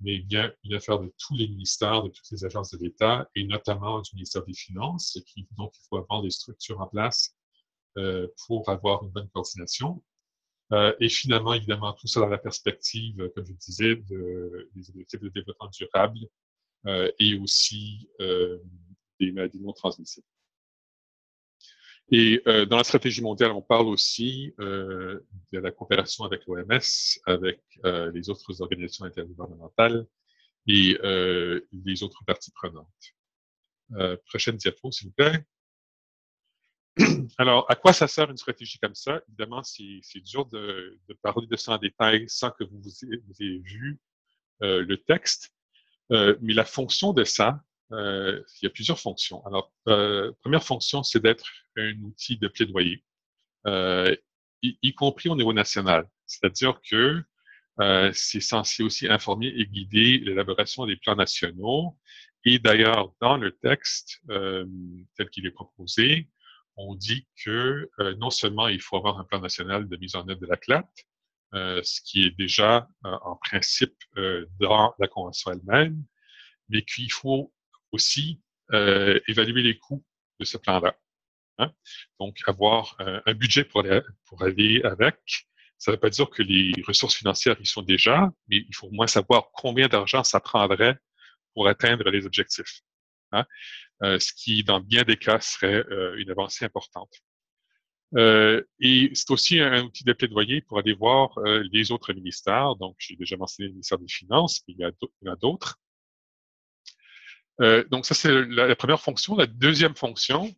mais bien une affaire de tous les ministères, de toutes les agences de l'État, et notamment du ministère des Finances, donc il faut avoir des structures en place pour avoir une bonne coordination. Et finalement, évidemment, tout ça dans la perspective, comme je disais, des objectifs de développement durable et aussi des maladies non transmissibles. Et dans la stratégie mondiale, on parle aussi de la coopération avec l'OMS, avec les autres organisations intergouvernementales et les autres parties prenantes. Prochaine diapo, s'il vous plaît. Alors, à quoi ça sert une stratégie comme ça? Évidemment, c'est dur de parler de ça en détail sans que vous ayez vu le texte. Mais la fonction de ça, il y a plusieurs fonctions. Alors, première fonction, c'est d'être un outil de plaidoyer, y compris au niveau national. C'est-à-dire que c'est censé aussi informer et guider l'élaboration des plans nationaux. Et d'ailleurs, dans le texte tel qu'il est proposé, on dit que non seulement il faut avoir un plan national de mise en œuvre de la CLAT, ce qui est déjà en principe dans la Convention elle-même, mais qu'il faut aussi évaluer les coûts de ce plan-là. Hein? Donc, avoir un budget pour aller avec. Ça ne veut pas dire que les ressources financières y sont déjà, mais il faut au moins savoir combien d'argent ça prendrait pour atteindre les objectifs. Hein? Ce qui, dans bien des cas, serait une avancée importante. Et c'est aussi un outil de plaidoyer pour aller voir les autres ministères. Donc, j'ai déjà mentionné le ministère des Finances, mais il y en a d'autres. Donc, ça, c'est la première fonction. La deuxième fonction,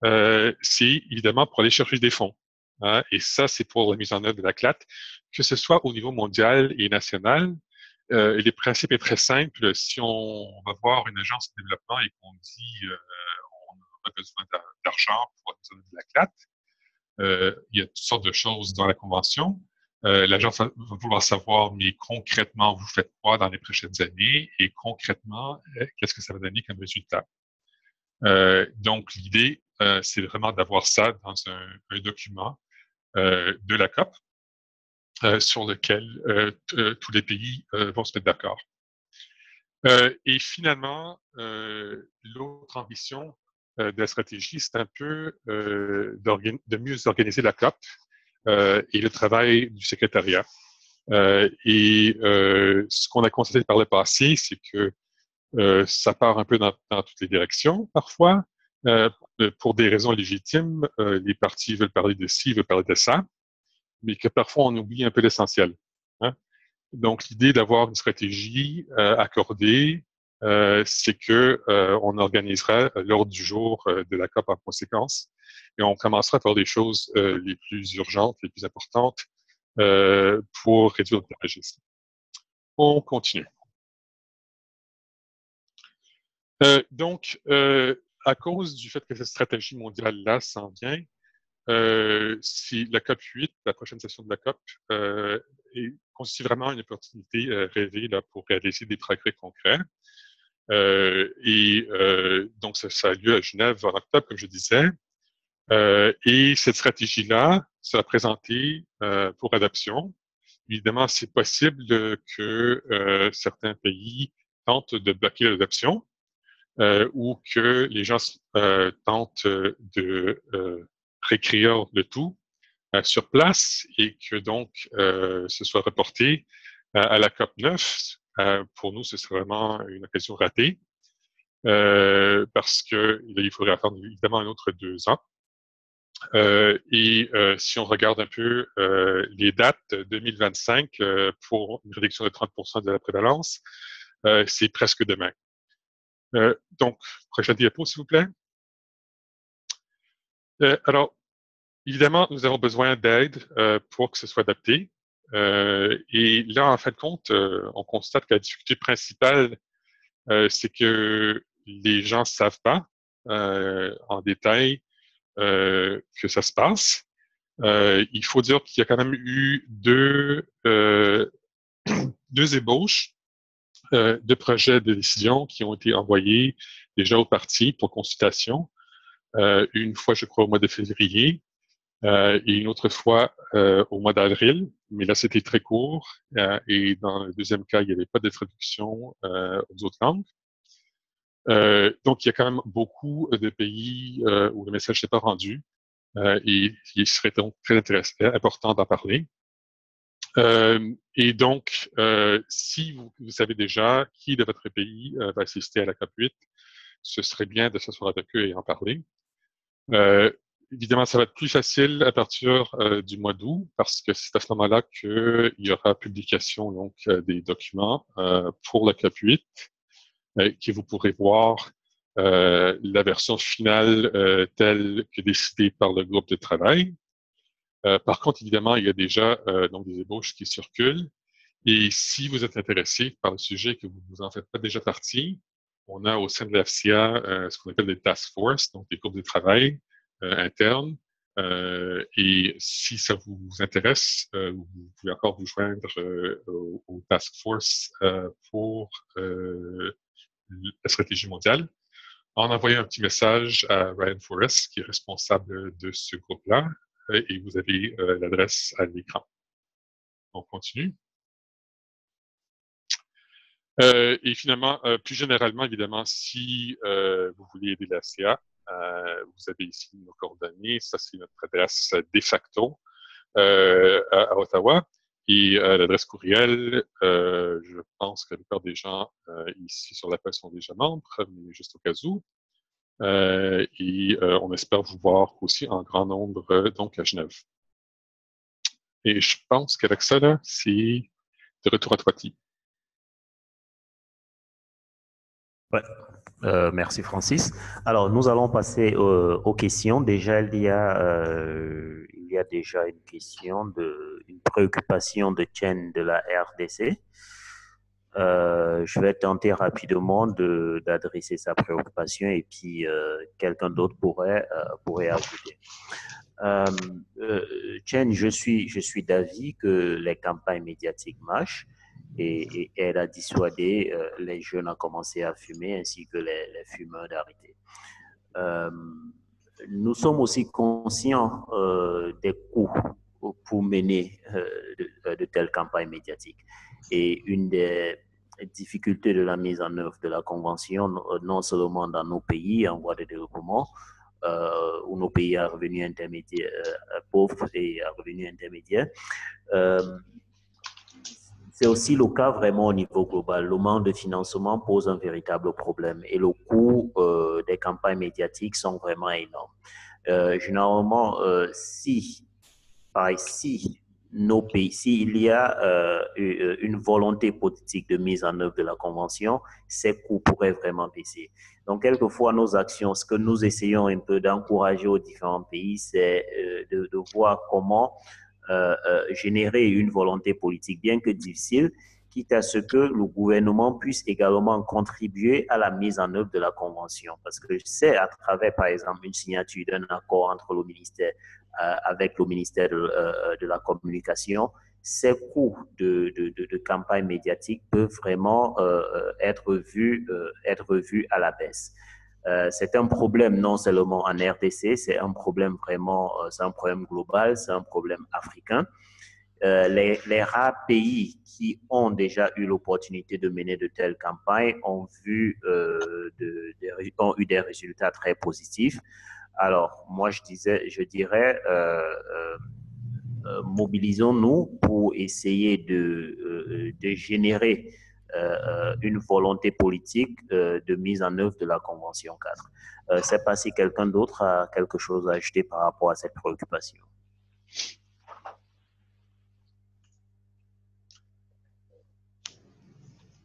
c'est évidemment pour aller chercher des fonds. Hein, et ça, c'est pour la mise en œuvre de la CLAT, que ce soit au niveau mondial et national. Et le principe est très simple. Si on va voir une agence de développement et qu'on dit on a besoin d'argent pour la mise en œuvre de la CLAT, il y a toutes sortes de choses dans la convention. L'agence va vouloir savoir, mais concrètement, vous faites quoi dans les prochaines années et concrètement, qu'est-ce que ça va donner comme résultat? Donc, l'idée, c'est vraiment d'avoir ça dans un document de la COP sur lequel tous les pays vont se mettre d'accord. Et finalement, l'autre ambition de la stratégie, c'est un peu de mieux organiser la COP et le travail du secrétariat. Et ce qu'on a constaté par le passé, c'est que ça part un peu dans toutes les directions parfois. Pour des raisons légitimes, les partis veulent parler de ci, veulent parler de ça, mais que parfois on oublie un peu l'essentiel. Hein? Donc, l'idée d'avoir une stratégie accordée, c'est que on organisera l'ordre du jour de la COP en conséquence, et on commencera par les choses les plus urgentes, les plus importantes pour réduire le tabagisme. On continue. Donc, à cause du fait que cette stratégie mondiale-là s'en vient, si la COP 8, la prochaine session de la COP, constitue vraiment une opportunité rêvée là, pour réaliser des progrès concrets. Donc, ça a lieu à Genève en octobre, comme je disais. Et cette stratégie-là sera présentée pour adoption. Évidemment, c'est possible que certains pays tentent de bloquer l'adoption ou que les gens tentent de réécrire le tout sur place et que donc ce soit reporté à la COP 9. Pour nous, ce serait vraiment une occasion ratée parce que il faudrait attendre évidemment un autre 2 ans. Si on regarde un peu les dates 2025 pour une réduction de 30% de la prévalence, c'est presque demain. Donc, prochaine diapo, s'il vous plaît. Alors, évidemment, nous avons besoin d'aide pour que ce soit adapté. Et là, en fin de compte, on constate que la difficulté principale, c'est que les gens ne savent pas en détail que ça se passe. Il faut dire qu'il y a quand même eu deux ébauches de projets de décision qui ont été envoyés déjà aux partis pour consultation. une fois, je crois, au mois de février, et une autre fois au mois d'avril, mais là, c'était très court, et dans le deuxième cas, il n'y avait pas de traduction aux autres langues. Donc, il y a quand même beaucoup de pays où le message n'est pas rendu, et il serait donc très important d'en parler. Et donc, si vous savez déjà qui de votre pays va assister à la COP8, ce serait bien de s'asseoir avec eux et en parler. Évidemment, ça va être plus facile à partir du mois d'août parce que c'est à ce moment-là qu'il y aura publication donc des documents pour la COP8 que vous pourrez voir la version finale telle que décidée par le groupe de travail. Par contre, évidemment, il y a déjà donc des ébauches qui circulent. Et si vous êtes intéressé par le sujet et que vous en faites pas déjà partie, on a au sein de l'AFCIA ce qu'on appelle des task force, donc des groupes de travail internes. Et si ça vous intéresse, vous pouvez encore vous joindre au task force pour la stratégie mondiale en envoyant un petit message à Ryan Forrest, qui est responsable de ce groupe-là, et vous avez l'adresse à l'écran. On continue. Et finalement, plus généralement, évidemment, si vous voulez aider la CA, vous avez ici nos coordonnées. Ça, c'est notre adresse de facto à Ottawa. Et l'adresse courriel, je pense que la plupart des gens ici sur l'appel sont déjà membres, mais juste au cas où. Et on espère vous voir aussi en grand nombre donc à Genève. Et je pense qu'avec ça, là, c'est de retour à toi, Ti. Ouais. Merci Francis. Alors, nous allons passer aux questions. Déjà, il y a déjà une question, une préoccupation de Chen de la RDC. Je vais tenter rapidement d'adresser sa préoccupation et puis quelqu'un d'autre pourrait ajouter. Chen, je suis d'avis que les campagnes médiatiques marchent et elle a dissuadé les jeunes à commencer à fumer ainsi que les fumeurs d'arrêter. Nous sommes aussi conscients des coûts pour mener de telles campagnes médiatiques. Et une des difficultés de la mise en œuvre de la Convention, non seulement dans nos pays en voie de développement, où nos pays à revenus intermédiaires, pauvres et à revenus intermédiaires, c'est aussi le cas vraiment au niveau global. Le manque de financement pose un véritable problème et le coût des campagnes médiatiques sont vraiment énormes. Généralement, si nos pays, s'il y a une volonté politique de mise en œuvre de la Convention, ces coûts pourraient vraiment baisser. Donc, quelquefois, nos actions, ce que nous essayons un peu d'encourager aux différents pays, c'est de voir comment générer une volonté politique, bien que difficile, quitte à ce que le gouvernement puisse également contribuer à la mise en œuvre de la Convention. Parce que c'est à travers, par exemple, une signature d'un accord entre le ministère avec le ministère de la Communication, ces coûts de campagne médiatique peuvent vraiment être vus à la baisse. C'est un problème non seulement en RDC, c'est un problème vraiment, c'est un problème global, c'est un problème africain. Les rares pays qui ont déjà eu l'opportunité de mener de telles campagnes ont eu des résultats très positifs. Alors, moi, je dirais, mobilisons-nous pour essayer de générer une volonté politique de mise en œuvre de la Convention 4. Je ne sais pas si quelqu'un d'autre a quelque chose à ajouter par rapport à cette préoccupation.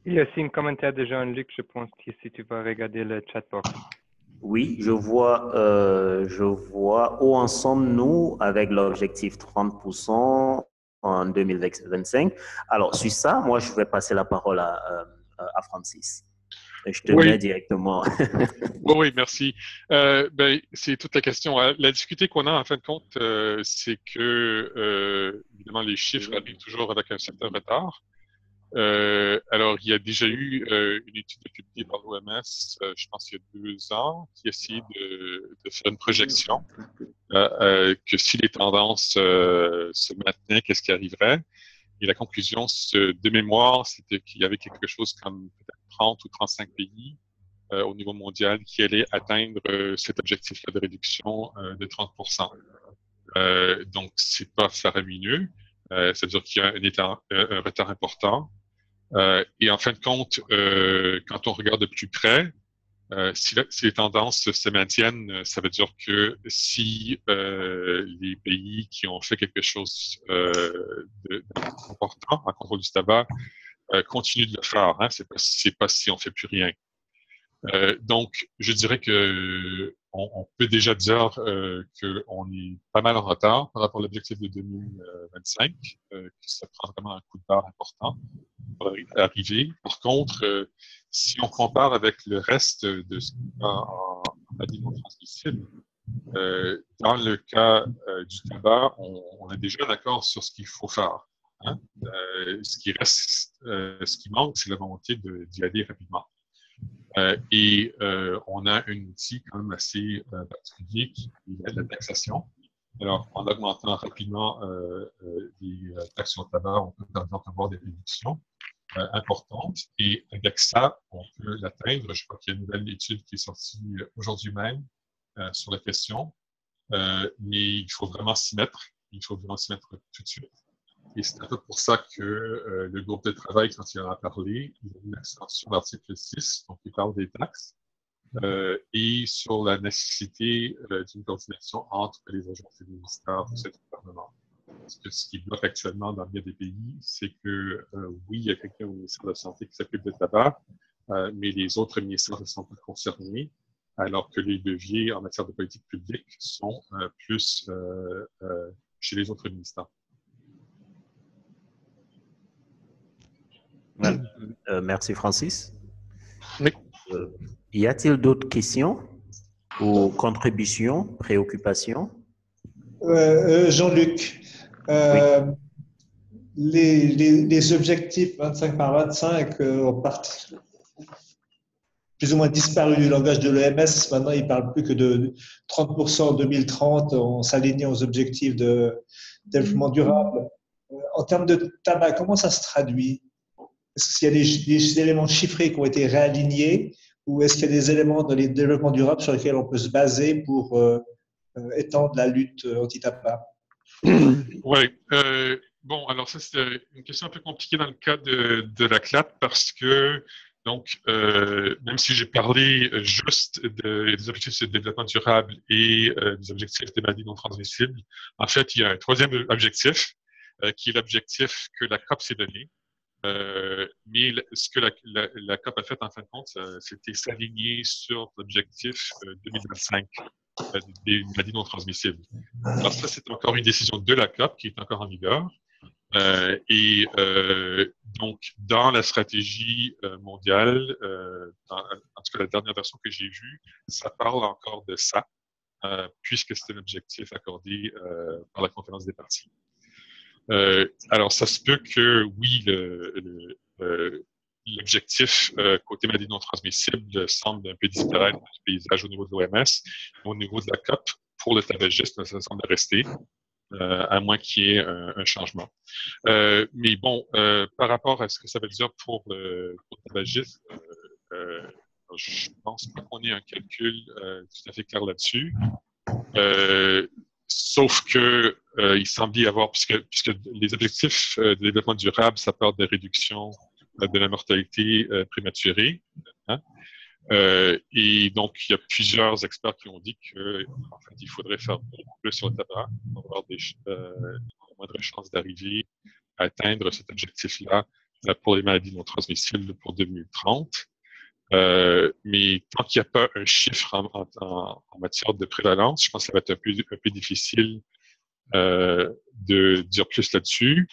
Il y a aussi un commentaire de Jean-Luc, je pense, si tu vas regarder le chat box. Oui, je vois où en sommes-nous avec l'objectif 30% en 2025. Alors, sur ça, moi, je vais passer la parole à Francis. Je te mets directement. Oui, merci. C'est toute la question. La difficulté qu'on a, en fin de compte, c'est que, évidemment, les chiffres arrivent toujours avec un certain retard. Alors, il y a déjà eu une étude publiée par l'OMS, je pense il y a 2 ans, qui essayait de faire une projection que si les tendances se maintenaient, qu'est-ce qui arriverait? Et la conclusion de mémoire, c'était qu'il y avait quelque chose comme peut-être 30 ou 35 pays au niveau mondial qui allaient atteindre cet objectif-là de réduction de 30%. Donc, c'est pas faramineux. Ça veut dire qu'il y a un retard important. Et en fin de compte, quand on regarde de plus près, si les tendances se maintiennent, ça veut dire que si les pays qui ont fait quelque chose d'important en contrôle du tabac continuent de le faire, hein, c'est pas si on fait plus rien. Donc, je dirais que on peut déjà dire qu'on est pas mal en retard par rapport à l'objectif de 2025, que ça prend vraiment un coup de barre important pour arriver. Par contre, si on compare avec le reste de ce qu'il y a en maladie non transmissible, dans le cas du tabac, on est déjà d'accord sur ce qu'il faut faire. Hein? Ce qui reste, ce qui manque, c'est la volonté d'y aller rapidement. Et on a un outil quand même assez particulier qui est la taxation. Alors, en augmentant rapidement les taxes sur le tabac, on peut par exemple avoir des réductions importantes. Et avec ça, on peut l'atteindre. Je crois qu'il y a une nouvelle étude qui est sortie aujourd'hui même sur la question. Mais il faut vraiment s'y mettre. Il faut vraiment s'y mettre tout de suite. Et c'est un peu pour ça que le groupe de travail, quand il en a parlé, il a mis l'accent sur l'article 6, donc il parle des taxes, et sur la nécessité d'une coordination entre les agences et les ministères de ce gouvernement. Parce que ce qui bloque actuellement dans bien des pays, c'est que oui, il y a quelqu'un au ministère de la Santé qui s'occupe du tabac, mais les autres ministères ne sont pas concernés, alors que les leviers en matière de politique publique sont plus chez les autres ministères. Merci Francis. Oui. Y a-t-il d'autres questions ou contributions, préoccupations? Jean-Luc, Oui. les objectifs 25 par 25 ont plus ou moins disparu du langage de l'OMS. Maintenant, ils ne parlent plus que de 30% en 2030. On s'aligne aux objectifs de développement durable. En termes de tabac, comment ça se traduit? Est-ce qu'il y a des éléments chiffrés qui ont été réalignés ou est-ce qu'il y a des éléments dans les développements durables sur lesquels on peut se baser pour étendre la lutte anti-tabac? Oui. Bon, alors ça, c'est une question un peu compliquée dans le cas de la CLAT parce que, donc, même si j'ai parlé juste des objectifs de développement durable et des objectifs des maladies non transmissibles, en fait, il y a un troisième objectif qui est l'objectif que la COP s'est donné. Mais ce que la COP a fait, en fin de compte, c'était s'aligner sur l'objectif 2025 des maladies non transmissibles. Alors ça, c'est encore une décision de la COP qui est encore en vigueur. Donc, dans la stratégie mondiale, en tout cas la dernière version que j'ai vue, ça parle encore de ça, puisque c'est un objectif accordé par la conférence des parties. Alors, ça se peut que, oui, l'objectif côté maladies non transmissibles semble un peu disparaître du paysage au niveau de l'OMS. Au niveau de la COP, pour le tabagisme, ça semble rester, à moins qu'il y ait un changement. Mais bon, par rapport à ce que ça veut dire pour le tabagisme, je pense pas qu'on ait un calcul tout à fait clair là-dessus. Sauf que il semble y avoir, puisque les objectifs de développement durable, ça parle de réduction de la mortalité prématurée. Hein? Et donc, il y a plusieurs experts qui ont dit qu'en fait, il faudrait faire beaucoup plus sur le tabac pour avoir des moindres chances d'arriver à atteindre cet objectif-là pour les maladies non transmissibles pour 2030. Mais tant qu'il n'y a pas un chiffre en matière de prévalence, je pense que ça va être un peu difficile de dire plus là-dessus.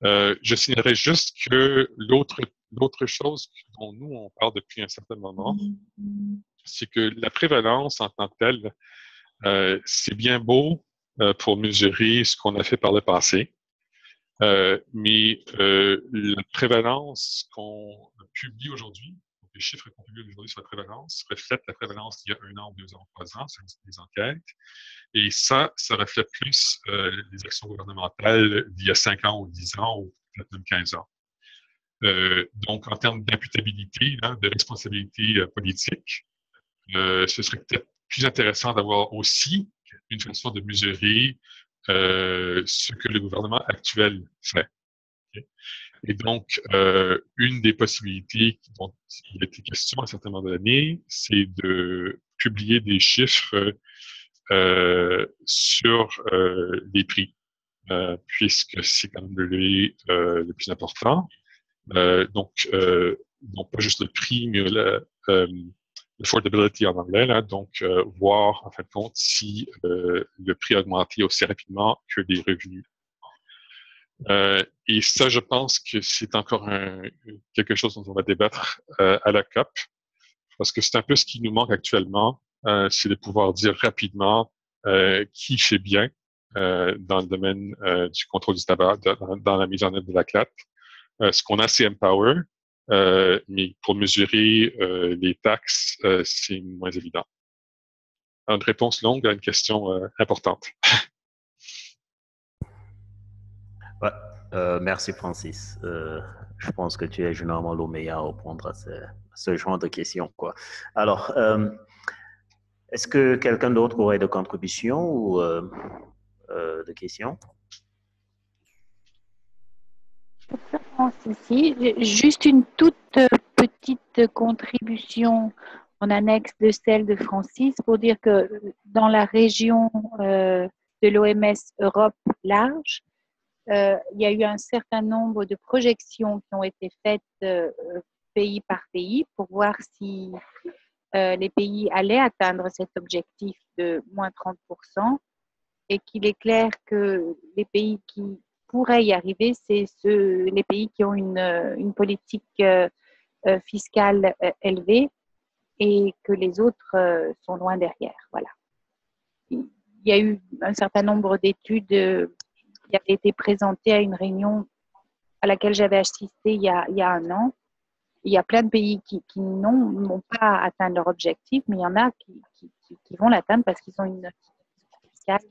Je signalerais juste que l'autre chose dont nous, on parle depuis un certain moment, c'est que la prévalence en tant que telle, c'est bien beau pour mesurer ce qu'on a fait par le passé. Mais la prévalence qu'on publie aujourd'hui, les chiffres qu'on publie aujourd'hui sur la prévalence, reflètent la prévalence d'il y a 1 an, 2 ans, 3 ans, selon des enquêtes. Et ça reflète plus les actions gouvernementales d'il y a 5 ans ou 10 ans ou peut-être même 15 ans. Donc, en termes d'imputabilité, de responsabilité politique, ce serait peut-être plus intéressant d'avoir aussi une façon de mesurer ce que le gouvernement actuel fait. Okay? Et donc, une des possibilités dont il a été question à un certain moment donné, c'est de publier des chiffres sur les prix, puisque c'est quand même le plus important. Donc, pas juste le prix, mais l'affordability en anglais, là, donc voir en fin de compte si le prix a augmenté aussi rapidement que les revenus. Et ça, je pense que c'est encore quelque chose dont on va débattre à la COP, parce que c'est un peu ce qui nous manque actuellement, c'est de pouvoir dire rapidement qui fait bien dans le domaine du contrôle du tabac, dans la mise en œuvre de la CLAT. Ce qu'on a, c'est Empower, mais pour mesurer les taxes, c'est moins évident. Une réponse longue à une question importante. Ouais, merci Francis. Je pense que tu es généralement le meilleur à répondre à ce genre de questions, quoi. Alors, est-ce que quelqu'un d'autre aurait de contributions ou de questions? Si, juste une toute petite contribution en annexe de celle de Francis pour dire que dans la région de l'OMS Europe large, il y a eu un certain nombre de projections qui ont été faites pays par pays pour voir si les pays allaient atteindre cet objectif de moins 30%, et qu'il est clair que les pays qui pourraient y arriver, c'est les pays qui ont une politique fiscale élevée, et que les autres sont loin derrière. Voilà. Il y a eu un certain nombre d'études qui avaient été présentées à une réunion à laquelle j'avais assisté il y a 1 an. Il y a plein de pays qui n'ont pas atteint leur objectif, mais il y en a qui vont l'atteindre parce qu'ils ont une fiscale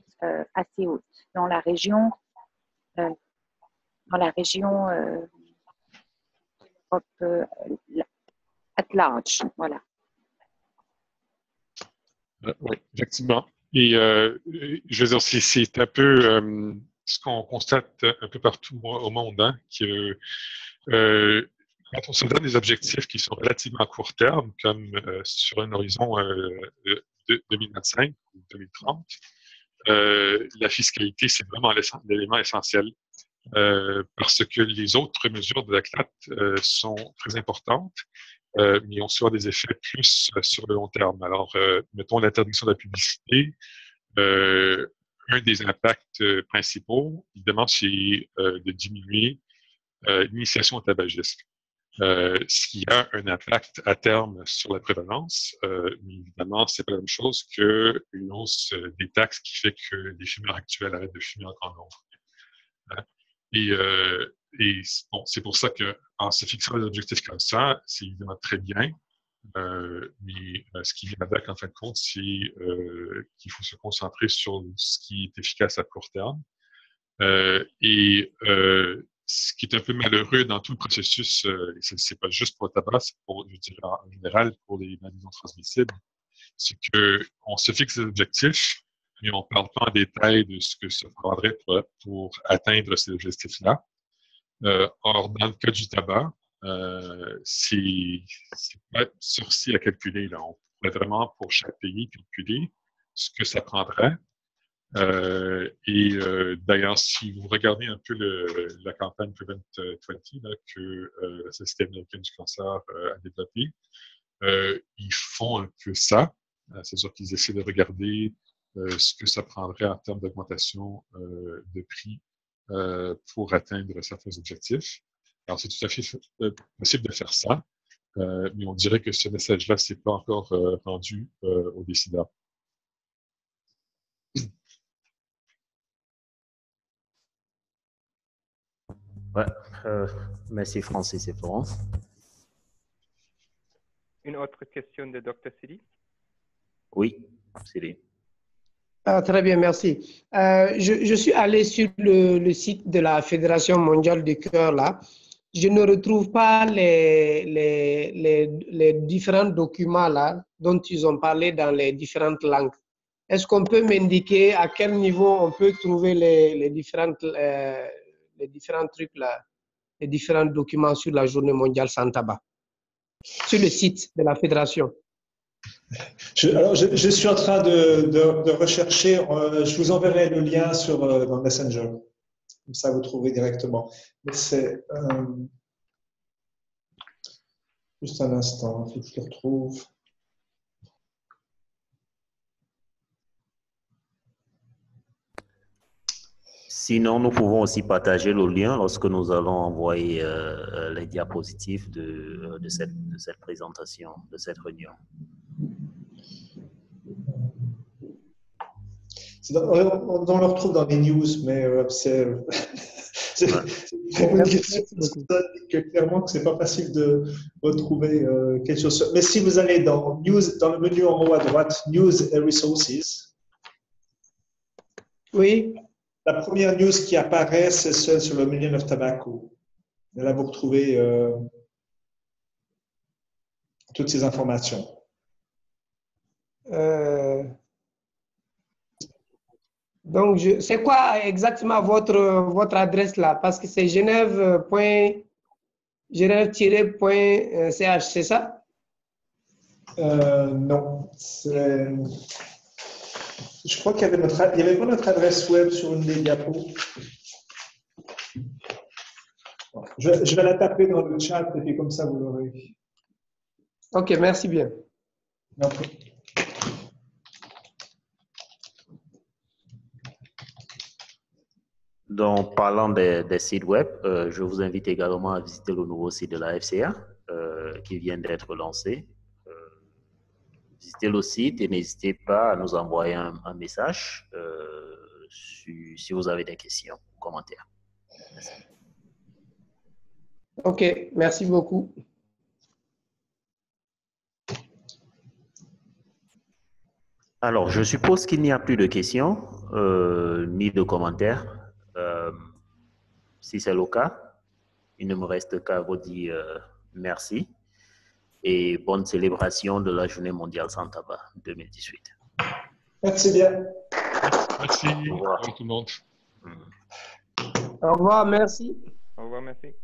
assez haute dans la région Europe at large. Voilà. Oui, effectivement. Et je veux dire, c'est un peu ce qu'on constate un peu partout au monde, hein, que quand on se donne des objectifs qui sont relativement à court terme, comme sur un horizon de 2025 ou 2030, la fiscalité, c'est vraiment l'élément essentiel. Parce que les autres mesures de la CLAT sont très importantes, mais ont souvent des effets plus sur le long terme. Alors, mettons l'interdiction de la publicité. Un des impacts principaux, évidemment, c'est de diminuer l'initiation au tabagisme. Ce qui a un impact à terme sur la prévalence, mais évidemment, c'est pas la même chose qu'une hausse des taxes qui fait que les fumeurs actuels arrêtent de fumer en grand nombre. Hein? Et bon, c'est pour ça qu'en se fixant des objectifs comme ça, c'est évidemment très bien. Mais ce qui vient avec, en fin de compte, c'est qu'il faut se concentrer sur ce qui est efficace à court terme. Ce qui est un peu malheureux dans tout le processus, c'est pas juste pour le tabac, c'est pour, je dirais, en général, pour les maladies non transmissibles, c'est qu'on se fixe des objectifs, mais on ne parle pas en détail de ce que ça prendrait pour atteindre ces objectifs-là. Or, dans le cas du tabac, c'est pas sorcier à calculer. Là. On pourrait vraiment, pour chaque pays, calculer ce que ça prendrait. D'ailleurs, si vous regardez un peu la campagne Prevent 20 là, que la Société américaine du cancer a développée, ils font un peu ça. C'est-à-dire qu'ils essaient de regarder ce que ça prendrait en termes d'augmentation de prix pour atteindre certains objectifs. Alors, c'est tout à fait possible de faire ça, mais on dirait que ce message-là, c'est pas encore rendu aux décideurs. Ouais, merci Francis et Florence. Une autre question de Dr. Sidi? Oui, Sidi. Ah, très bien, merci. Je suis allé sur le site de la Fédération mondiale du cœur là. Je ne retrouve pas les différents documents là dont ils ont parlé dans les différentes langues. Est-ce qu'on peut m'indiquer à quel niveau on peut trouver les différents trucs là, les différents documents sur la journée mondiale sans tabac? Sur le site de la Fédération. Je suis en train de rechercher. Je vous enverrai le lien dans Messenger. Comme ça, vous trouvez directement. Mais c'est juste un instant, il faut que je le retrouve. Sinon, nous pouvons aussi partager le lien lorsque nous allons envoyer les diapositives de cette présentation, de cette réunion. On le retrouve dans les news, mais c'est clairement que c'est pas facile de retrouver quelque chose. Mais si vous allez dans news, dans le menu en haut à droite, News et Resources. Oui. La première news qui apparaît, c'est celle sur le Million of Tobacco. Et là, vous retrouvez toutes ces informations. Donc, c'est quoi exactement votre adresse là? Parce que c'est genève-ch, c'est ça? Non. Je crois qu'il y avait pas notre adresse web sur une des diapos. Je vais la taper dans le chat et puis comme ça vous l'aurez. Ok, merci bien. Okay. Donc, parlant des sites web, je vous invite également à visiter le nouveau site de la FCA qui vient d'être lancé. Visitez le site et n'hésitez pas à nous envoyer un message si vous avez des questions ou commentaires. Merci. Ok, merci beaucoup. Alors, je suppose qu'il n'y a plus de questions ni de commentaires. Si c'est le cas, il ne me reste qu'à vous dire merci et bonne célébration de la Journée mondiale sans tabac 2018. Merci bien. Merci. Au revoir tout le monde. Au revoir, merci. Au revoir, merci.